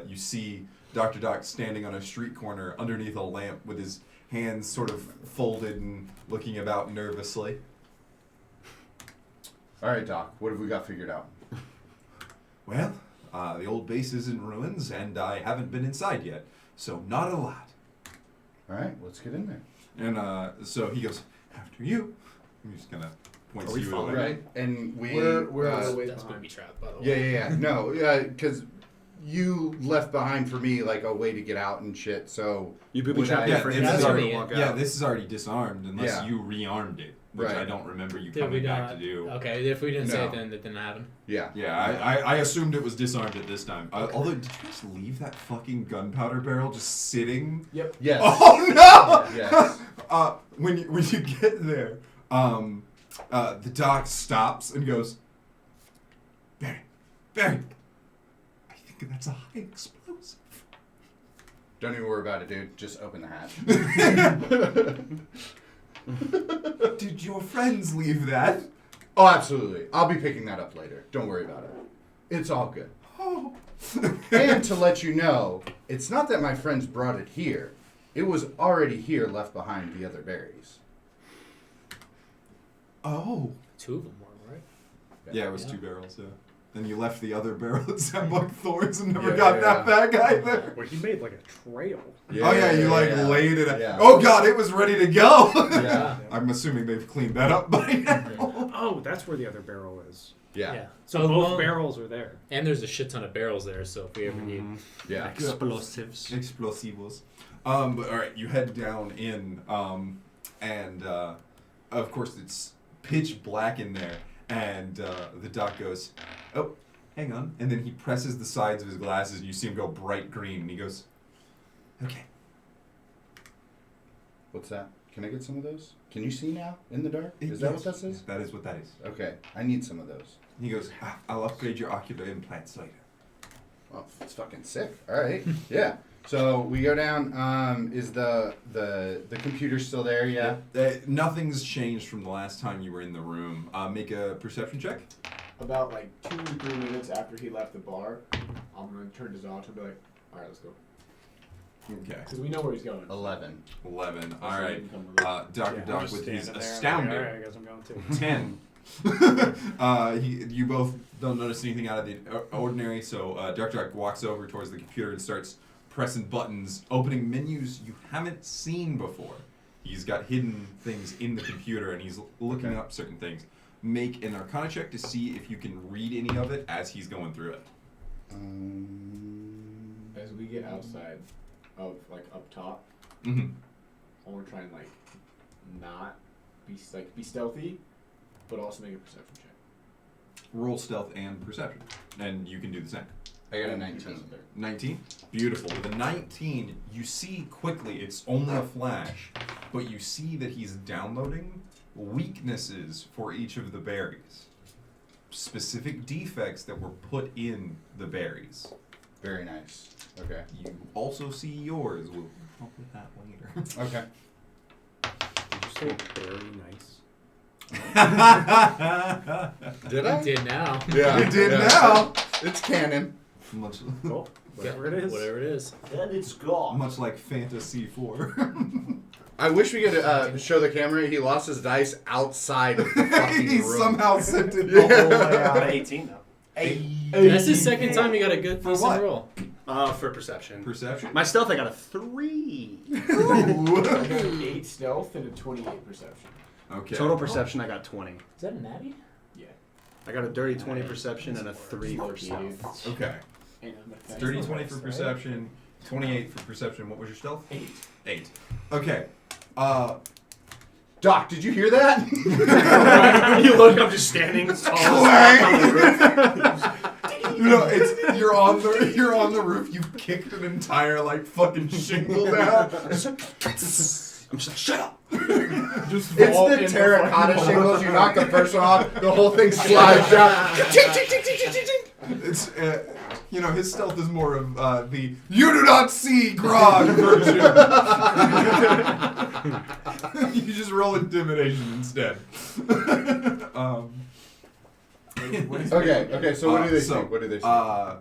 you see Dr. Doc standing on a street corner underneath a lamp with his hands sort of folded and looking about nervously. All right, Doc. What have we got figured out? Well, the old base is in ruins, and I haven't been inside yet, so not a lot. All right, let's get in there. And so he goes, after you. I'm just gonna point to you. All right, and We're on the way That's gonna behind. be trapped, by the way. Yeah. No, because you left behind for me like a way to get out and shit. So You booby Would trap I- your Yeah, friends this and is try already to walk yeah, out. this is already disarmed unless Yeah. you rearmed it, which Right. I don't remember you Did we coming back not? to do. Okay, if we didn't say No. it, then it didn't happen. yeah. Yeah, I assumed it was disarmed at this time. Although, did you guys leave that fucking gunpowder barrel just sitting? Yep. Yes. Oh no! Yes. When you get there, the doc stops and goes, Barry, I think that's a high explosive. Don't even worry about it, dude. Just open the hatch. Did your friends leave that? Oh, absolutely. I'll be picking that up later. Don't worry about it. It's all good. Oh. And to let you know, it's not that my friends brought it here. It was already here, left behind the other berries. Oh. 2 of them were, right? Yeah, it was Yeah. 2 barrels, yeah. Then you left the other barrel at Sambuck Thorns and never Yeah, got yeah, that back either. Well, he made like a trail. Oh yeah, you laid it out. Yeah. Oh god, it was ready to go. Yeah. I'm assuming they've cleaned that up by now. Oh, that's where the other barrel is. Yeah. So both barrels are there. And there's a shit ton of barrels there, so if we ever need. Yeah. Explosives. Explosivos. But alright, you head down in, and of course it's pitch black in there, and the doc goes, oh, hang on, and then he presses the sides of his glasses and you see him go bright green, and he goes, okay. What's that? Can I get some of those? Can you see now in the dark? Is that what that says? That is what that is. Okay. I need some of those. And he goes, I'll upgrade your ocular implants later. Well, it's fucking sick. All right. Yeah. So we go down. Is the computer still there? Yeah. Nothing's changed from the last time you were in the room. Make a perception check. About like 2 or 3 minutes after he left the bar, I'm gonna turn to Zato and be like, "All right, let's go." Okay. Because we know where he's going. 11. 11. So All he right. can come with us. Dr. Yeah, I'm Doc just with his standing there. astounding All right, I guess I'm going too. 10. You both don't notice anything out of the ordinary, so Dr. Doc walks over towards the computer and starts pressing buttons, opening menus you haven't seen before. He's got hidden things in the computer, and he's looking up certain things. Make an Arcana check to see if you can read any of it as he's going through it. As we get outside of, like, up top, Mm-hmm. I want to try and, like, not be stealthy, but also make a perception check. Roll stealth and perception, and you can do the same. I got a 19. 19? Beautiful. With a 19, you see quickly, it's only a flash, but you see that he's downloading weaknesses for each of the berries. Specific defects that were put in the berries. Very nice. Okay. You also see yours. We'll talk with that later. Okay. Did you say very nice? Did You did now. Yeah. You did now. It's canon. Much, Oh, whatever it is. Whatever it is. And it's gone. much like Fantasy 4. I wish we could show the camera. He lost his dice outside of the fucking He room. somehow sent it Yeah. the whole way Got out. an 18 now. That's the second time you got a good For decent what? roll. For perception. Perception? My stealth, I got a 3. I got an 8 stealth and a 28 perception. Okay. Total perception, I got 20. Is that a natty? Yeah. I got a dirty 20 perception and a 3 for Lucky, dude. stealth. Okay. And I'm a fast Dirty one. 20 for perception, 28 for perception. What was your stealth? 8. 8. Okay. Doc, did you hear that? You look, I'm just standing tall. You're on the roof. You kicked an entire like fucking shingle down. I'm just like, shut up. Just It's fall the in terracotta fucking shingles. You knock the first one off, the whole thing slides down. It's his stealth is more of the you do not see Grog version. You just roll intimidation instead. Okay, so what do they see? What do they see?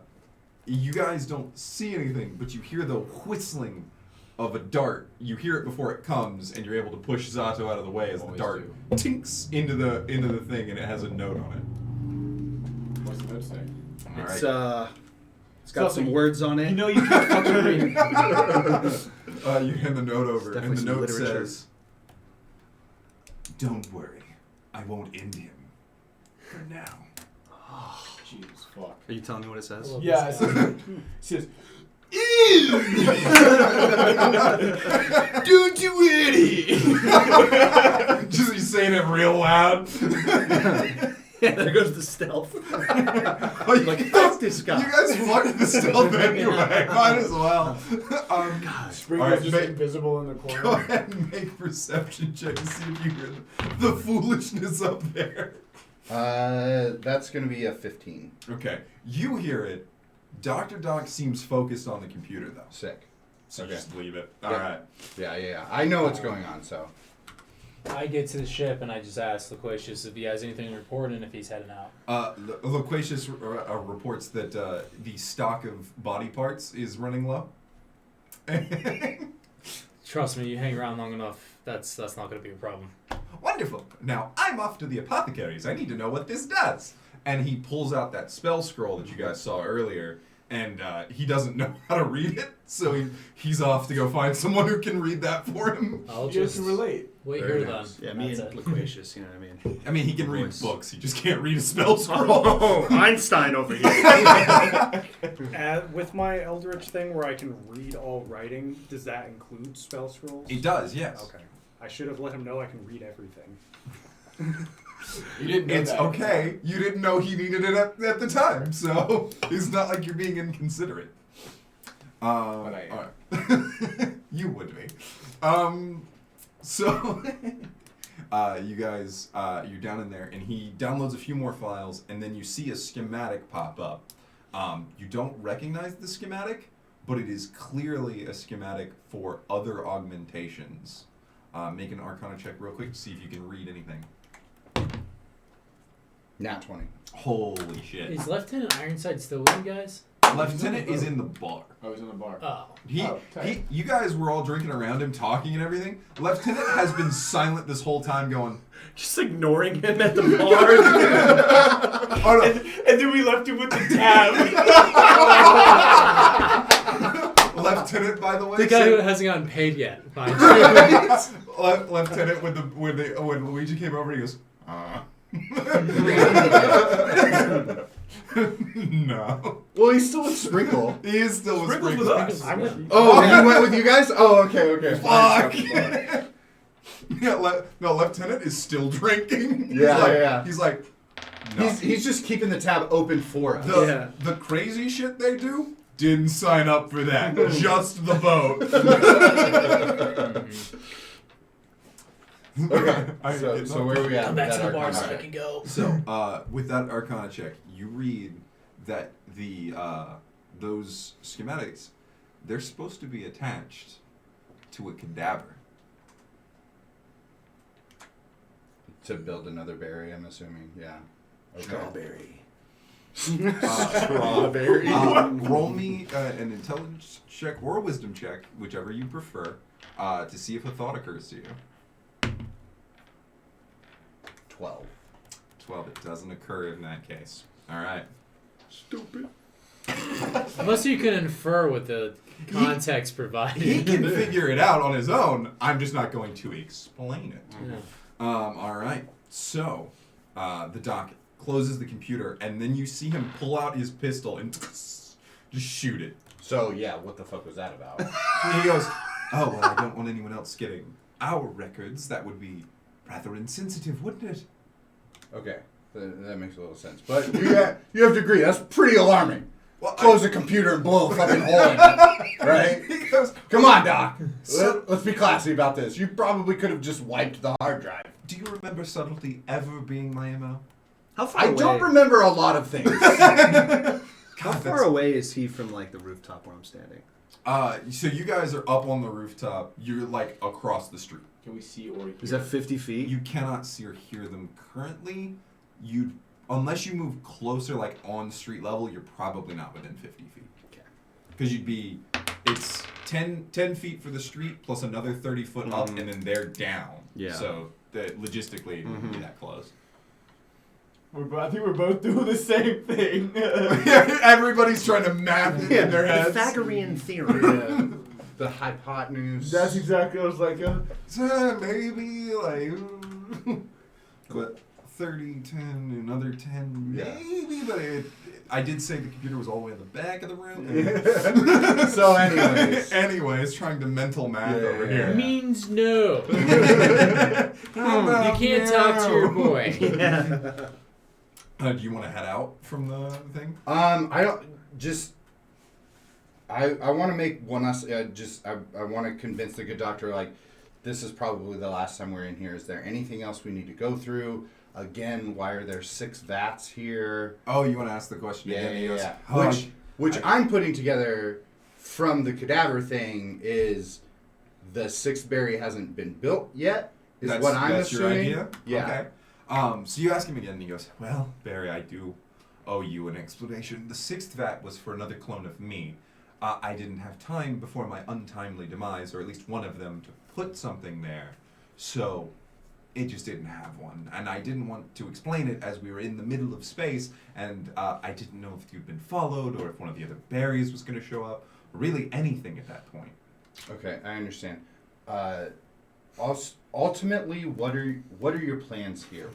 You guys don't see anything, but you hear the whistling of a dart. You hear it before it comes, and you're able to push Zato out of the way as the Always dart tinks into the thing, and it has a note on it. What's the note say? All It's right. it's got some words on it. You know you can't fucking read. You hand the note over, and definitely the some note literature. says, "Don't worry, I won't end him. For now." Jesus fuck. Are you telling me what it says? Well, Yeah, it says, Don't you Eddie! Just he's saying it real loud. Yeah, there goes the stealth. Oh, you Like, guys- fuck this guy. You guys fucked the stealth anyway. Might as well. Sprinkle's Alright, just make- invisible in the Go corner. ahead and make perception check to see if you hear the foolishness up there. That's gonna be a 15. Okay, you hear it. Dr. Doc seems focused on the computer though. Sick. So Okay. just leave it. Yeah. Alright. Yeah. I know what's going on, so. I get to the ship and I just ask Loquacious if he has anything to report and if he's heading out. Loquacious reports that the stock of body parts is running low. Trust me, you hang around long enough, that's not going to be a problem. Wonderful. Now I'm off to the apothecaries. I need to know what this does. And he pulls out that spell scroll that you guys saw earlier, and he doesn't know how to read it, so he's off to go find someone who can read that for him. I'll You guys just can relate. wait Very here nice. then. Yeah, me That's and it. Loquacious, you know what I mean? I mean, he can read Voice. books. He just can't read a spell scroll. Oh, Einstein over here. With my Eldritch thing where I can read all writing, does that include spell scrolls? It does, yes. Okay. I should have let him know I can read everything. You didn't know It's that. okay. You didn't know he needed it at the time, so it's not like you're being inconsiderate. But I am. Alright. You would be. So you guys, you're down in there, and he downloads a few more files, and then you see a schematic pop up. You don't recognize the schematic, but it is clearly a schematic for other augmentations. Make an Arcana check real quick to see if you can read anything. Nat 20. Holy shit. Is Lieutenant Ironside still with you guys? Lieutenant is in the bar. Oh, he's in the bar. Oh. You guys were all drinking around him, talking and everything. Lieutenant has been silent this whole time, going. Just ignoring him at the bar. Oh, no. And then we left him with the tab. Lieutenant, by the way, The guy who hasn't gotten paid yet. Mind you. Lieutenant, when Luigi came over, he goes, no. Well, he's still with Sprinkle. He is still with Sprinkle's Sprinkle. with us. I'm with you. Oh, he went with you guys? Oh, okay. Fuck. Yeah, no, Lieutenant is still drinking. Yeah. He's like, no. He's just keeping the tab open for us. The crazy shit they do, didn't sign up for that. Just the vote. Okay, so where are we at? Come with back to that the bar Arcana so I check? can go. So, with that Arcana check, you read that those schematics, they're supposed to be attached to a cadaver. To build another berry, I'm assuming. Yeah. Okay. Strawberry. Strawberry. Roll me an intelligence check or a wisdom check, whichever you prefer, to see if a thought occurs to you. 12. 12. It doesn't occur in that case. All right. Stupid. Unless you can infer with the context provided. He can figure it out on his own. I'm just not going to explain it. Yeah. All right. So, the doc closes the computer, and then you see him pull out his pistol and just shoot it. So, yeah, what the fuck was that about? And he goes, "Oh, well, I don't want anyone else getting our records. That would be rather insensitive, wouldn't it?" Okay, that makes a little sense. But you have to agree, that's pretty alarming. Well, Close the computer and blow a fucking hole in it, right? He goes, Come on, Doc. So- Let's be classy about this. You probably could have just wiped the hard drive. "Do you remember subtlety ever being my MO?" How far I away? don't remember a lot of things. How far away is he from like the rooftop where I'm standing? So you guys are up on the rooftop. You're like across the street. Can we see or hear? Is that 50 feet? You cannot see or hear them currently. Unless you move closer, like on street level, you're probably not within 50 feet. Okay. Because it's 10 feet for the street plus another 30 foot up, and then they're down. Yeah. So logistically, it wouldn't be that close. I think we're both doing the same thing. Everybody's trying to map it in their heads. Pythagorean theory. The hypotenuse. That's exactly what I was like. So maybe like, but 30, 10, another 10, Yeah. maybe. But I did say the computer was all the way in the back of the room. So anyways, trying to mental math over Yeah. here. Means no. How about You can't talk to your now? boy. Do you want to head out from the thing? I don't just. I want to make one last. I want to convince the good doctor like, this is probably the last time we're in here. Is there anything else we need to go through? Again, why are there 6 vats here? Oh, you want to ask the question again? He goes, Yeah. "Oh, Which I'm putting together from the cadaver thing is the 6th berry hasn't been built yet. Is what I'm that's assuming. your idea? Yeah. Okay. So you ask him again, and he goes, "Well, Barry, I do owe you an explanation. The 6th vat was for another clone of me. I didn't have time before my untimely demise, or at least one of them, to put something there. So it just didn't have one. And I didn't want to explain it as we were in the middle of space, and I didn't know if you'd been followed, or if one of the other berries was going to show up, or really anything at that point." Okay, I understand. Ultimately, what are your plans here?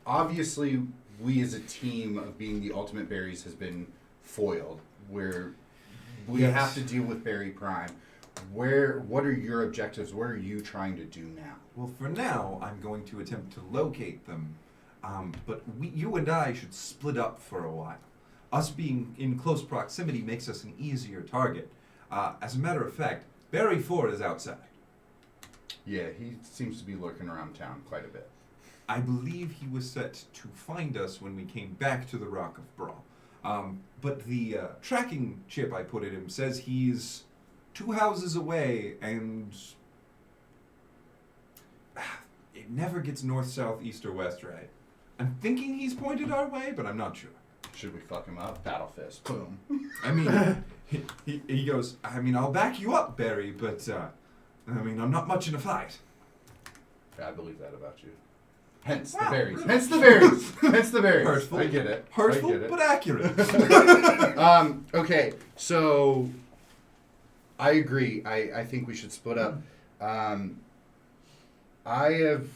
Obviously, we as a team of being the ultimate berries has been foiled. We Yes. have to deal with Berry Prime. What are your objectives? What are you trying to do now? Well, for now, I'm going to attempt to locate them. But you and I should split up for a while. Us being in close proximity makes us an easier target. As a matter of fact, Barry 4 is outside. Yeah, he seems to be lurking around town quite a bit. I believe he was set to find us when we came back to the Rock of Brawl. But the tracking chip I put in him says he's 2 houses away, and it never gets north, south, east, or west right. I'm thinking he's pointed our way, but I'm not sure. Should we fuck him up? Battle fist. Boom. I mean, he goes, I mean, I'll back you up, Barry, but, I mean, I'm not much in a fight. I believe that about you. Hence Wow, the berries. really? Hence the berries. Hence the berries. Hurtful. I get it. Hurtful, I get it. but accurate. Okay, so I agree. I think we should split up. I have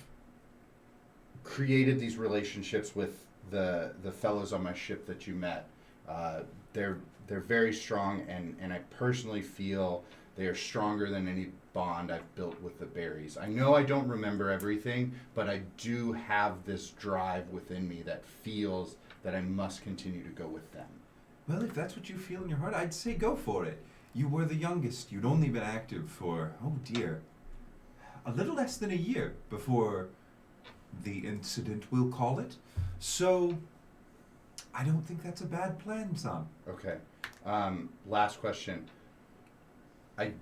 created these relationships with the fellows on my ship that you met. They're very strong, and I personally feel they are stronger than any bond I've built with the berries. I know I don't remember everything, but I do have this drive within me that feels that I must continue to go with them. Well, if that's what you feel in your heart, I'd say go for it. You were the youngest. You'd only been active for, oh dear, a little less than a year before the incident, we'll call it. So, I don't think that's a bad plan, son. Okay. Last question. I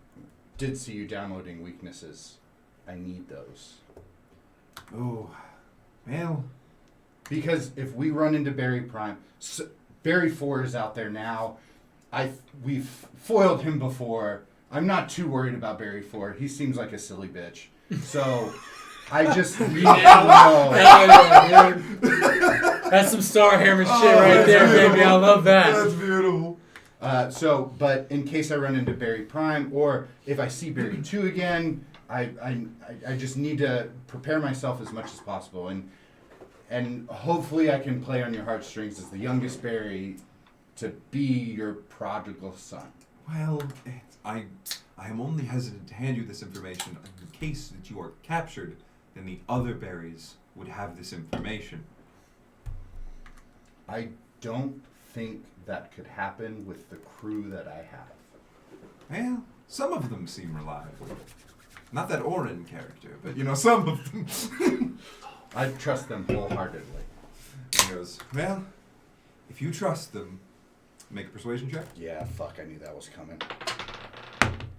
did see you downloading weaknesses. I need those. Oh, well, Because if we run into Barry Prime, Barry 4 is out there now. We've foiled him before. I'm not too worried about Barry 4. He seems like a silly bitch. So I just need to know. Hell yeah, dude. That's some Starhammer shit right there, baby. I love that. That's beautiful. But in case I run into Barry Prime, or if I see Barry 2 again, I just need to prepare myself as much as possible, and hopefully I can play on your heartstrings as the youngest Barry to be your prodigal son. Well, I am only hesitant to hand you this information in case that you are captured, then the other berries would have this information. I don't think that could happen with the crew that I have. Well, some of them seem reliable. Not that Oren character, but some of them. I trust them wholeheartedly. He goes, well, if you trust them, make a persuasion check. Yeah, fuck, I knew that was coming.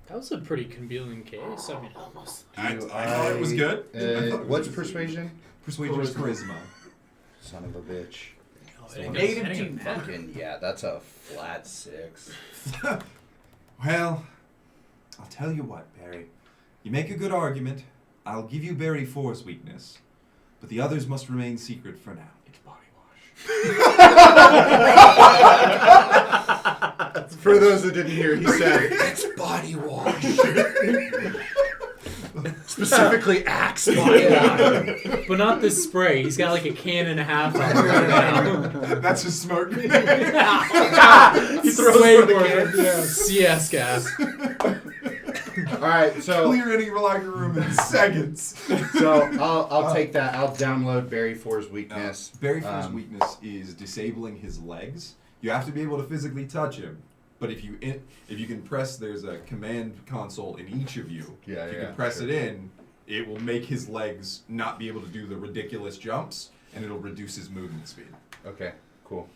That was a pretty convenient case. I mean, almost. I thought it was good. I thought it was What's good. persuasion? Persuasion is charisma. Son of a bitch. It ain't Native gonna- it to ain't gonna matter. Fucking, yeah, that's a flat 6. Well, I'll tell you what, Barry. You make a good argument. I'll give you Barry 4's weakness, but the others must remain secret for now. It's body wash. For those that didn't hear, he said, it's body wash. Specifically Axe body wash. But not this spray. He's got like a can and a half on it right now. That's just smoke. He throws way for the more can. CS gas. Alright, so Clear any locker room in seconds. I'll take that. I'll download Barry 4's weakness. Barry 4's weakness is disabling his legs. You have to be able to physically touch him. But if you can press, there's a command console in each of you. Yeah, if you yeah, can press sure. it in, it will make his legs not be able to do the ridiculous jumps, and it'll reduce his movement speed. Okay, cool.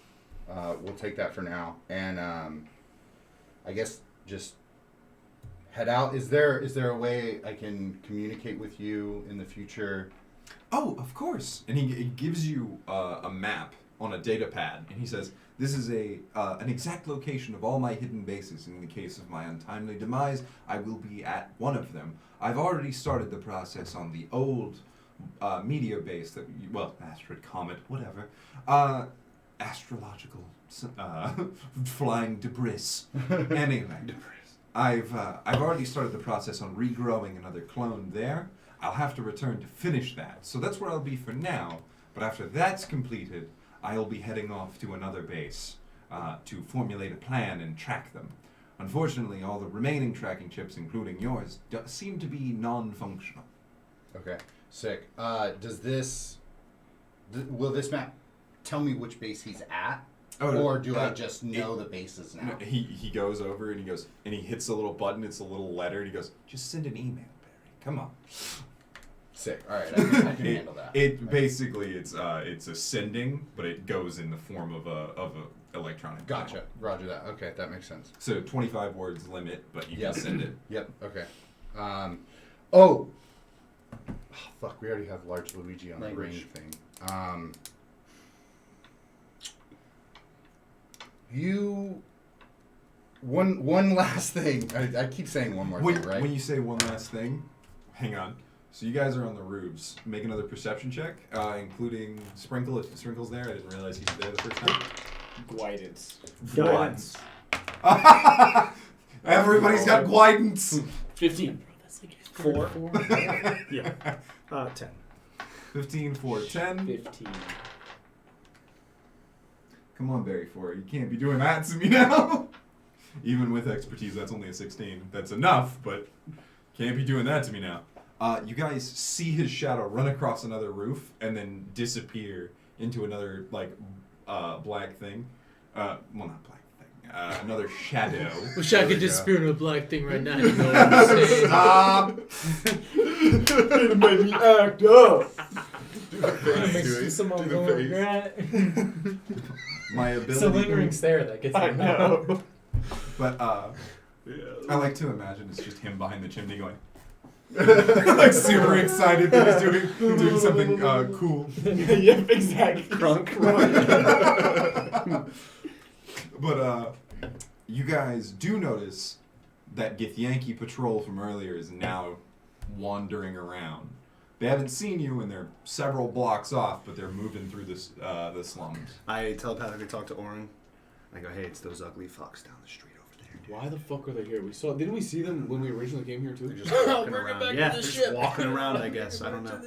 We'll take that for now. And I guess just head out. Is there a way I can communicate with you in the future? Oh, of course. And he gives you a map on a data pad, and he says, this is an exact location of all my hidden bases. In the case of my untimely demise, I will be at one of them. I've already started the process on the old meteor base asteroid, comet, whatever. Astrological flying debris. Anyway, I've already started the process on regrowing another clone there. I'll have to return to finish that. So that's where I'll be for now. But after that's completed, I'll be heading off to another base to formulate a plan and track them. Unfortunately, all the remaining tracking chips, including yours, seem to be non-functional. Okay, sick. Will this map tell me which base he's at? Or do I just know the bases now? No, he goes over and he hits a little button. It's a little letter. And he goes, just send an email, Barry. Come on. Sick. All right, I can handle that. Basically it's a sending, but it goes in the form of a electronic. Gotcha. mail. Roger that. Okay, that makes sense. So 25 words limit, but you can send it. Yep. Okay. Fuck. We already have Large Luigi on the Language. ring thing. One last thing. I keep saying one more thing, right? When you say one last thing, hang on. So you guys are on the roofs. Make another perception check, including Sprinkle. If Sprinkle's there, I didn't realize he's there the first time. Guidance. Guidance. Everybody's got guidance. 15. Four. Yeah. 10. 15 for 10. 15. Come on, Barry 4. You can't be doing that to me now. Even with expertise, that's only a 16. That's enough, but can't be doing that to me now. You guys see his shadow run across another roof and then disappear into another, like, black thing. Well, not black thing. Another shadow. Wish I could disappear in a black thing right now. You know what I'm saying? Stop! It made me act up. Someone Do the going face. right. My ability. It's a lingering stare that gets me. I know. But I like to imagine it's just him behind the chimney going, like super excited that he's doing something cool. Yep, exactly. Crunk. But you guys do notice that Githyanki patrol from earlier is now wandering around. They haven't seen you, and they're several blocks off, but they're moving through the slums. I telepathically talk to Oren. I go, hey, it's those ugly fucks down the street over there. Dude. Why the fuck are they here? Didn't we see them when we originally came here too? They're just walking Bring it around. back Yeah, to they're the just ship. walking around, I guess. I don't know.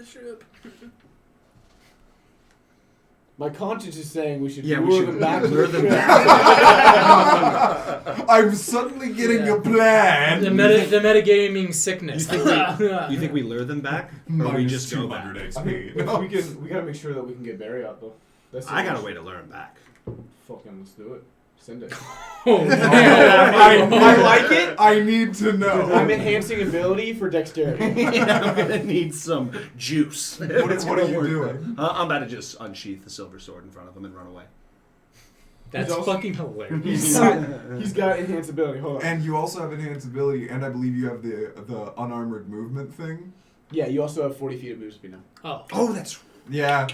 My conscience is saying we should Yeah, we lure should them back. to lure the them ship. back. I'm suddenly getting a plan. The metagaming sickness. You think we lure them back? Or we just go back? 200 I mean, XP. we gotta make sure that we can get Barry out though. That's the I got a issue. way to lure them back. Fucking let's do it. Send it. Oh, I like it. I need to know. I'm enhancing ability for dexterity. Yeah, I'm gonna need some juice. What It's are gonna you work. doing? I'm about to just unsheath the silver sword in front of him and run away. That's He's also- fucking hilarious. He's got enhanced ability. Hold on. And you also have enhanced ability, and I believe you have the unarmored movement thing. Yeah, you also have 40 feet of move speed now. Oh. Oh, that's Yeah,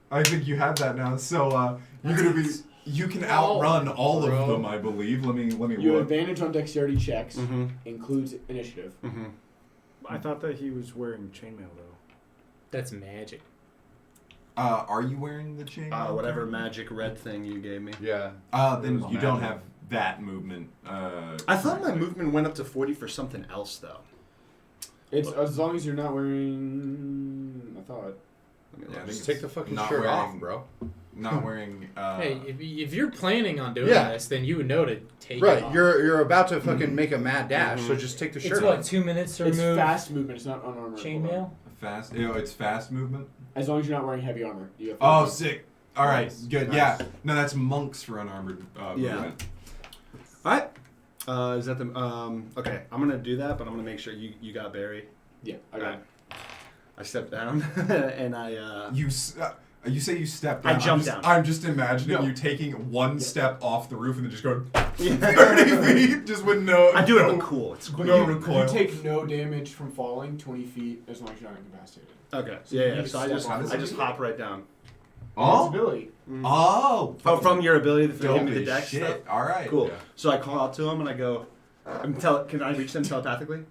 I think you have that now. So you're gonna be. You can outrun all of them, I believe. Let me You have look. advantage on dexterity checks. Mm-hmm. Includes initiative. Mm-hmm. I thought that he was wearing chainmail though. That's magic. Are you wearing the chain? Whatever magic red thing you gave me. Yeah. Then It was you don't magic. have that movement. I thought my movement went up to 40 for something else though. It's as long as you're not wearing. I thought. Let me Yeah, I look. think Just take the fucking not shirt wearing- off, bro. Not wearing. Hey, if you're planning on doing Yeah. this, then you would know to take it Right, off. you're about to fucking make a mad dash, so just take the It's shirt what, off. 2 minutes to It's remove fast movement. It's not unarmored. chainmail? fast. It's fast movement. As long as you're not wearing heavy armor. You have Oh, sick. All right, Nice. good. Nice. Yeah. No, that's monks for unarmored Yeah. movement. Alright. Is that the okay, I'm gonna do that, but I'm gonna make sure you got Barry. Yeah, I got it. I step down and I You say you step I down. jump down. I'm just imagining No. you taking one step off the roof and then just going Yeah. 30 feet, just with no. I do it no, but cool. It's cool. No You recoil. take no damage from falling 20 feet as long as you're not incapacitated. Okay. So Yeah, you yeah. need So I to just step off. I just hop right down. Oh. Ability. Oh. Oh, from your ability to Dope give me the as dex shit. stuff? All right. Cool. Yeah. So I call out to him and I go, can I reach them telepathically?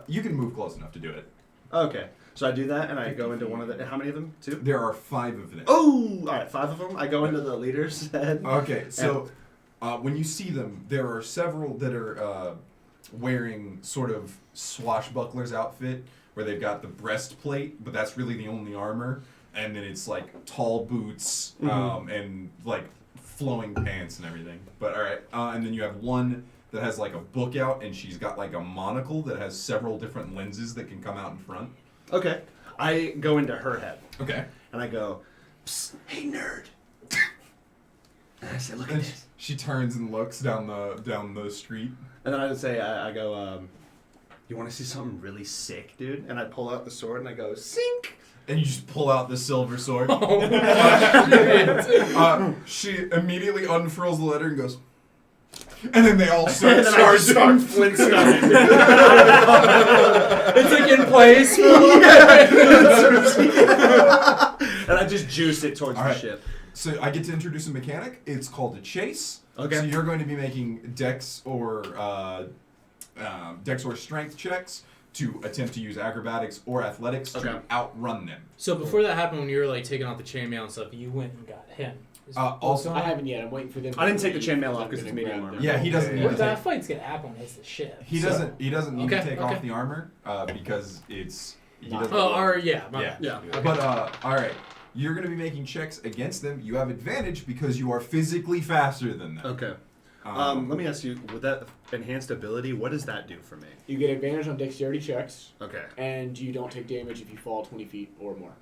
You can move close enough to do it. Okay. So I do that and I go into one of the. How many of them? 2? There are 5 of them. Oh! Alright, 5 of them. I go into the leader's head. Okay, so when you see them, there are several that are wearing sort of swashbuckler's outfit, where they've got the breastplate, but that's really the only armor, and then it's like tall boots and like flowing pants and everything. But all right, and then you have one that has like a book out, and she's got like a monocle that has several different lenses that can come out in front. Okay. I go into her head Okay. and I go, psst, hey nerd. And I say, look at And this. she turns and looks down the street. And then I would say, I go, you want to see something really sick, dude? And I pull out the sword and I go, sink. And you just pull out the silver sword. Oh, shit. She immediately unfurls the letter and goes, and then they all start And then I just start charging. Flintstoning. It's like in place for And I just juice it towards All the right. ship. So I get to introduce a mechanic. It's called a chase. Okay. So you're going to be making dex or strength checks to attempt to use acrobatics or athletics to outrun them. So before that happened, when you were like taking off the chainmail and stuff, you went and got him. Also, I haven't yet. I'm waiting for them. I didn't take the chainmail off because it's medium armor. Yeah, he doesn't. Well, that fight's gonna happen when it hits the ship. He doesn't need to take okay. off the armor because it's. He doesn't. Yeah. But all right, you're going to be making checks against them. You have advantage because you are physically faster than them. Okay. Let me ask you, with that enhanced ability, what does that do for me? You get advantage on dexterity checks, Okay. and you don't take damage if you fall 20 feet or more.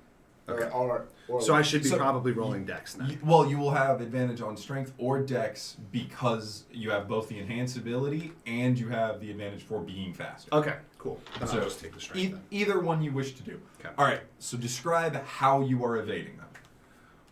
Okay. Or So I should be probably rolling dex now. You will have advantage on strength or dex because you have both the enhanced ability and you have the advantage for being faster. Okay, cool. Then So I'll just take the strength then. either one you wish to do. Okay. All right. So describe how you are evading them.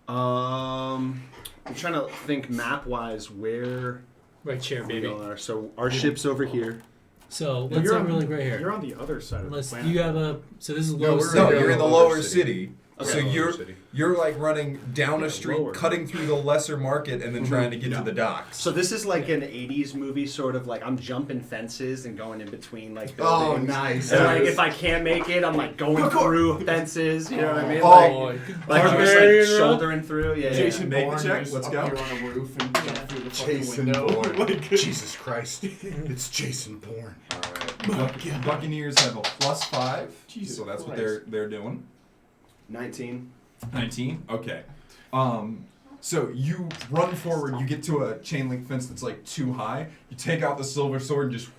I'm trying to think map-wise where Right chair, we baby. are. So our ship's over here. So No, let's you're have on- really great here. You're on the other side of the Let's. planet. You have a. So this is No, low. we're No, in you're in the lower lower city. So Lower city. you're like running down a street, lower. cutting through the lesser market, and then trying to get to the docks. So this is like an 80s movie, sort of like I'm jumping fences and going in between like Oh, buildings. nice. And like if I can't make it, I'm like going through fences. You know what I mean? Oh, like I'm just Barbarian like run? shouldering through. Yeah. Jason, make the Bourne check. is Let's up go. here on a roof and jump through the fucking Jason window. Bourne. Jesus Christ. It's Jason Bourne. All right. Buccaneers have a +5, Jesus so that's what Christ. they're doing. 19. 19. Okay. So you run forward. You get to a chain link fence that's like too high. You take out the silver sword and just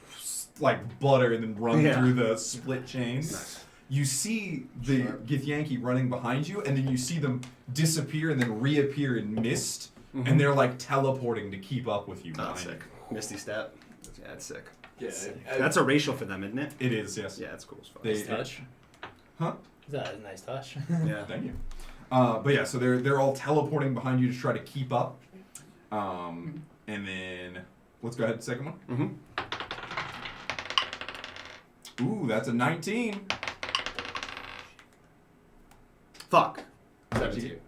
like butter, and then run through the split chains. Nice. You see the Githyanki running behind you, and then you see them disappear and then reappear in mist, and they're like teleporting to keep up with you. Oh, behind sick. you. Misty step. Yeah, that's sick. Yeah, That's a racial for them, isn't it? It is, yes. Yeah, that's cool as fuck. They- Nice touch. Huh? That is a nice touch. Yeah. Thank you. But yeah, so they're all teleporting behind you to try to keep up. And then let's go ahead to the second one. Ooh, that's a 19. Fuck. 17.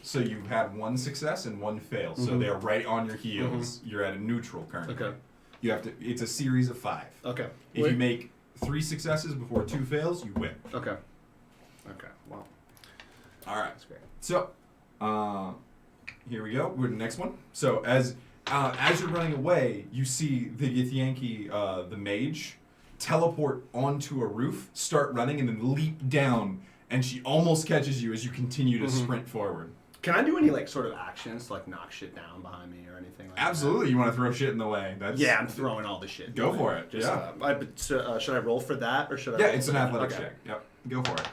So you had one success and one fail. So they're right on your heels. You're at a neutral currently. Okay. You have to. It's a series of 5. Okay. If you make 3 successes before 2 fails, you win. Okay. Okay. Wow. All right. That's great. So, here we go. We're to the next one. So as you're running away, you see the Githyanki, the mage, teleport onto a roof, start running, and then leap down. And she almost catches you as you continue to sprint forward. Can I do any like sort of actions to like knock shit down behind me or anything like that? Absolutely, you want to throw shit in the way. Yeah, I'm throwing all the shit. Go for it. Just, Yeah. should I roll for that or should I? Yeah, roll it's for an that? athletic Okay. check. Yep. Go for it.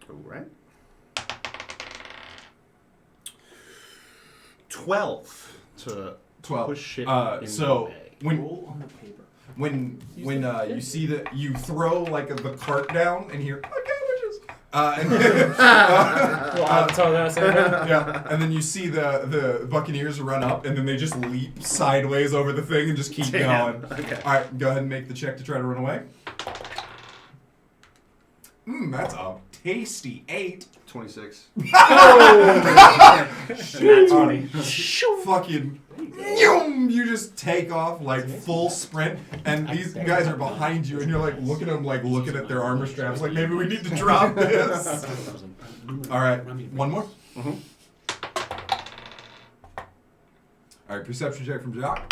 All right. 12 to 12. push shit in So the way. when Roll on the paper. when you see that you throw like the cart down and hear cabbages, and yeah, and then you see the Buccaneers run up and then they just leap sideways over the thing and just keep Damn. going. Okay. All right, go ahead and make the check to try to run away. That's a tasty 8. 26. Fucking, you just take off like full sprint, and these guys are behind you, and you're like looking at their armor straps, like maybe we need to drop this. All right, one more. All right, perception check from Joc.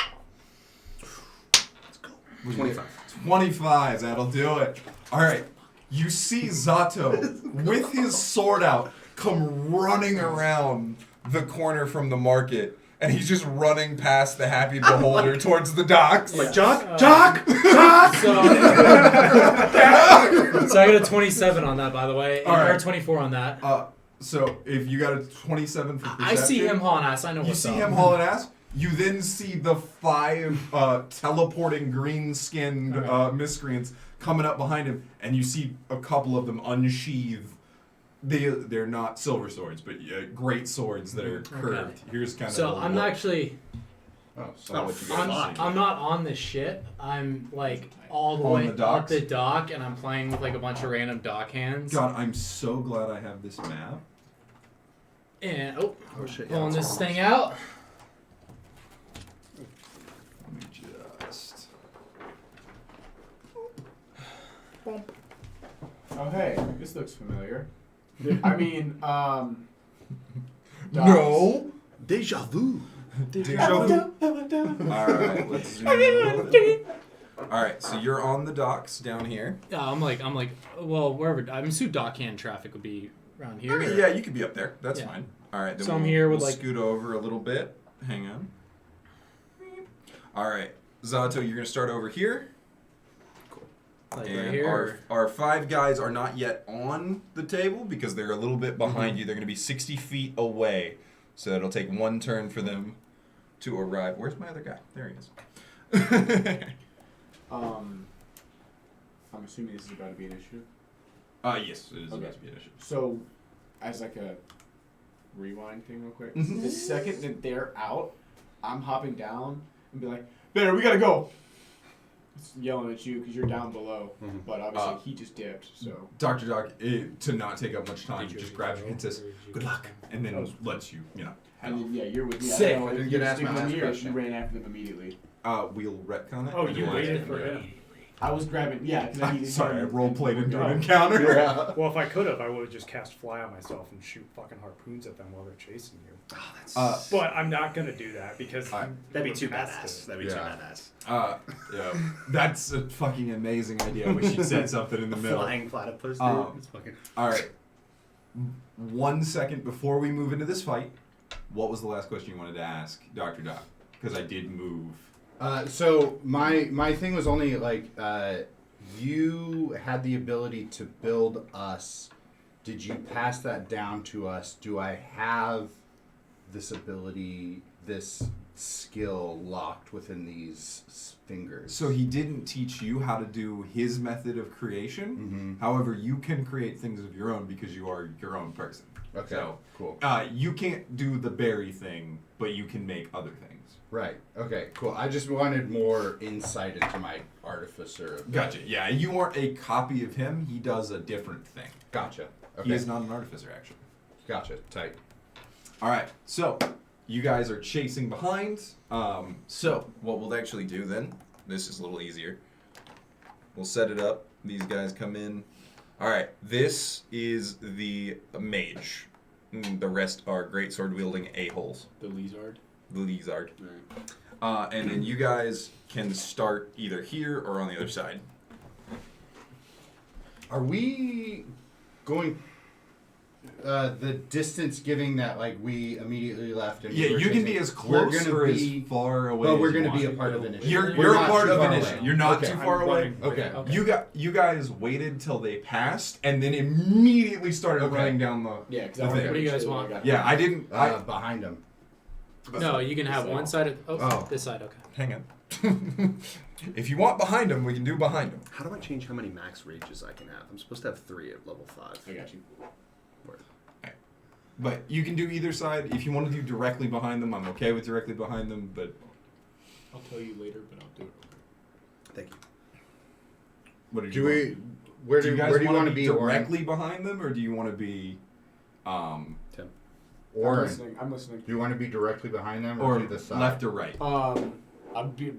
Let's go. 25. 25, that'll do it. All right, you see Zato with his sword out come running around the corner from the market, and he's just running past the happy beholder towards the docks. Like, Joc? Joc! Joc! So I got a 27 on that, by the way, All right. or 24 on that. So if you got a 27 for perception, I see him hauling ass. I know You what's see up. him hauling ass. You then see the 5 teleporting green-skinned miscreants coming up behind him, and you see a couple of them unsheath. They're not silver swords, but great swords that are curved. Here's kind of. So I'm actually. Oh, so what you guys see. I'm not on the ship. I'm like all the On way the up docks? the dock, and I'm playing with like a bunch of random dock hands. God, I'm so glad I have this map. And we're shit, yeah, pulling that's this almost- thing out. Let me just. Oh hey, this looks familiar. I mean, No. Deja vu. Alright, let's zoom in. Alright, so you're on the docks down here. Yeah, I'm like, well, wherever. I'm assuming dockhand traffic would be around here. Okay, or- yeah, you could be up there. That's Yeah. fine. Alright, then So I'm we'll, here with, we'll like- scoot over a little bit. Hang on. Alright, Zato, you're going to start over here. Like And right here. our 5 guys are not yet on the table because they're a little bit behind you. They're going to be 60 feet away. So it'll take 1 turn for them to arrive. Where's my other guy? There he is. I'm assuming this is about to be an issue. Yes, it is Okay. about to be an issue. So, as like a rewind thing real quick, Mhm. the second that they're out, I'm hopping down and be like, Bear, we gotta go! It's yelling at you because you're down below, but obviously he just dipped, so... Dr. Doc, to not take up much time, Did you just already grabs you go, and says, or did you good go luck, down? and then lets you, head And off. then, yeah, you're with me. Sick. I know, I didn't if get you asked stick my with last me or if question. you ran after them immediately. We'll retcon it. Oh, and you then waited ask for him. him. I was grabbing, yeah, because I needed Sorry, I him. role-played into an Oh. encounter. Yeah. Well, if I could have, I would have just cast fly on myself and shoot fucking harpoons at them while they're chasing you. But I'm not gonna do that because Alright. That'd be you too have badass. to. That'd be too Yeah. badass. Yeah, that's a fucking amazing idea. I wish you'd said something in the middle. Flying platypus, dude. It's fucking. All right. 1 second before we move into this fight, what was the last question you wanted to ask, Dr. Doc? Because I did move. So my thing was only like you had the ability to build us. Did you pass that down to us? Do I have this ability, this skill locked within these fingers? So he didn't teach you how to do his method of creation. Mhm. However, you can create things of your own because you are your own person. Okay, So, cool. you can't do the berry thing, but you can make other things. Right. Okay, cool. I just wanted more insight into my artificer. ability. Gotcha. Yeah, you aren't a copy of him. He does a different thing. Gotcha. Okay. He is not an artificer, actually. Gotcha. Tight. All right, so you guys are chasing behind. So what we'll actually do then, this is a little easier. We'll set it up. These guys come in. All right, this is the mage. The rest are greatsword wielding a-holes. The Lizard. The Lizard. Right. And then you guys can start either here or on the other side. Are we going the distance giving that like we immediately left and we Yeah, were you can chasing- be as we're close gonna or as be- far away Well, as we're you going to be a want. part of initiative. You're We're a not part too of far initiative. away. You're not Okay. too far away. Okay. You guys waited till they passed and then immediately started Okay. running down the. Yeah, because Okay. I What do you guys want? Yeah, I didn't. Behind him. No, you can have one side of. Oh. This side. Okay. Hang on. If you want behind him, we can do behind him. How do I change how many max rages I can have? I'm supposed to have 3 at level 5. I got you. But you can do either side. If you want to do directly behind them, I'm okay with directly behind them. But I'll tell you later, but I'll do it. Thank you. what did Do you we? want? Where do do you guys where do you want want to be Oren? directly behind them, or do you want to be, I'm Oren. listening. I'm listening. Do you want to be directly behind them or or to the side? left or right?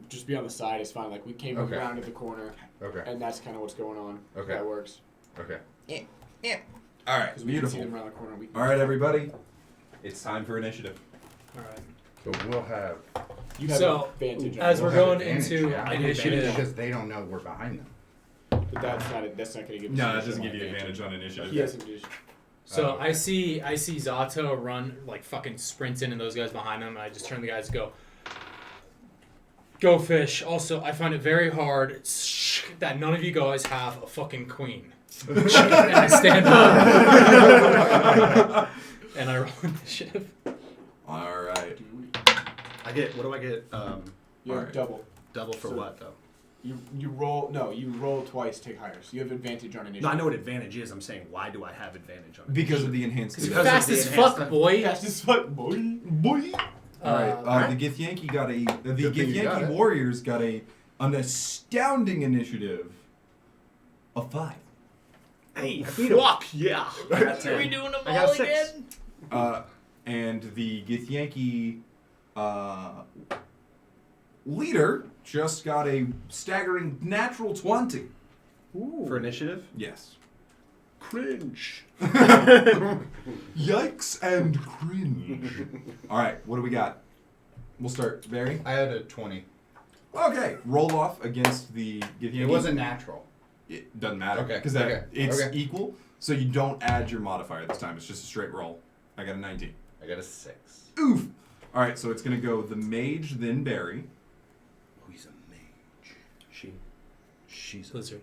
Just be on the side is fine. Like we came Okay. around to the corner, Okay. and that's kind of what's going on. Okay. That works. Okay. All right, Because we can see beautiful. them around the corner. We can All right, everybody, it's time for initiative. All right. So we'll have. You have So, advantage. as on we're it, going advantage, into yeah. initiative. because they don't know we're behind them. but that's not going to give. us No, that advantage doesn't on give you advantage on initiative. He has advantage. So Okay. I see Zato run like fucking sprints in and those guys behind him. And I just turn to the guys and go fish. Also, I find it very hard that none of you guys have a fucking queen. And I stand up and I roll initiative. All right. I get. What do I get? You have Alright. double. Double for So- what though? You roll. No, you roll twice. Take higher. So you have advantage on initiative. No, I know what advantage is. I'm saying, why do I have advantage on it? Because of the enhanced. Because Because skill. of fast the as enhanced- fuck, boy. Fast as fuck, boy. Boy. All right. Uh, The Githyanki got a. The Good thing you got Githyanki it. Warriors got an astounding initiative of 5. Hey, fuck yeah! I got 10. doing them I got 6. And the Githyanki leader just got a staggering natural 20. For initiative? Yes. Cringe. Yikes and cringe. All right, what do we got? We'll start. Barry? I had a 20. Okay, roll off against the Githyanki. It wasn't natural. It doesn't matter. Okay, Because okay, it's okay. equal, so you don't add your modifier this time. It's just a straight roll. I got a 19. I got a 6. Oof! All right, so it's going to go the mage, then Barry. Oh, he's a mage. She's Blizzard.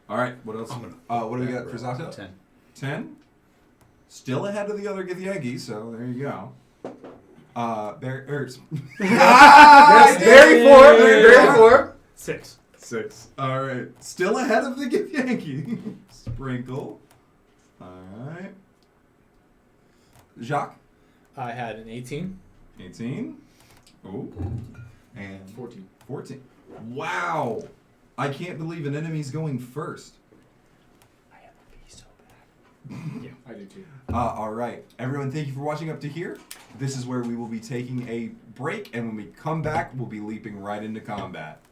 All right, what else? What do we got for Zato? 10. 10. Still ahead of the other Githyanki, so there you go. Barry. Very 4. Very 4. 6. 6. All right. Still ahead of the Githyanki. Sprinkle. All right. Joc. I had an 18. 18. Oh. And 14. 14. Wow. I can't believe an enemy's going first. I have to be so bad. Yeah, I do too. All right. Everyone, thank you for watching up to here. This is where we will be taking a break, and when we come back, we'll be leaping right into combat.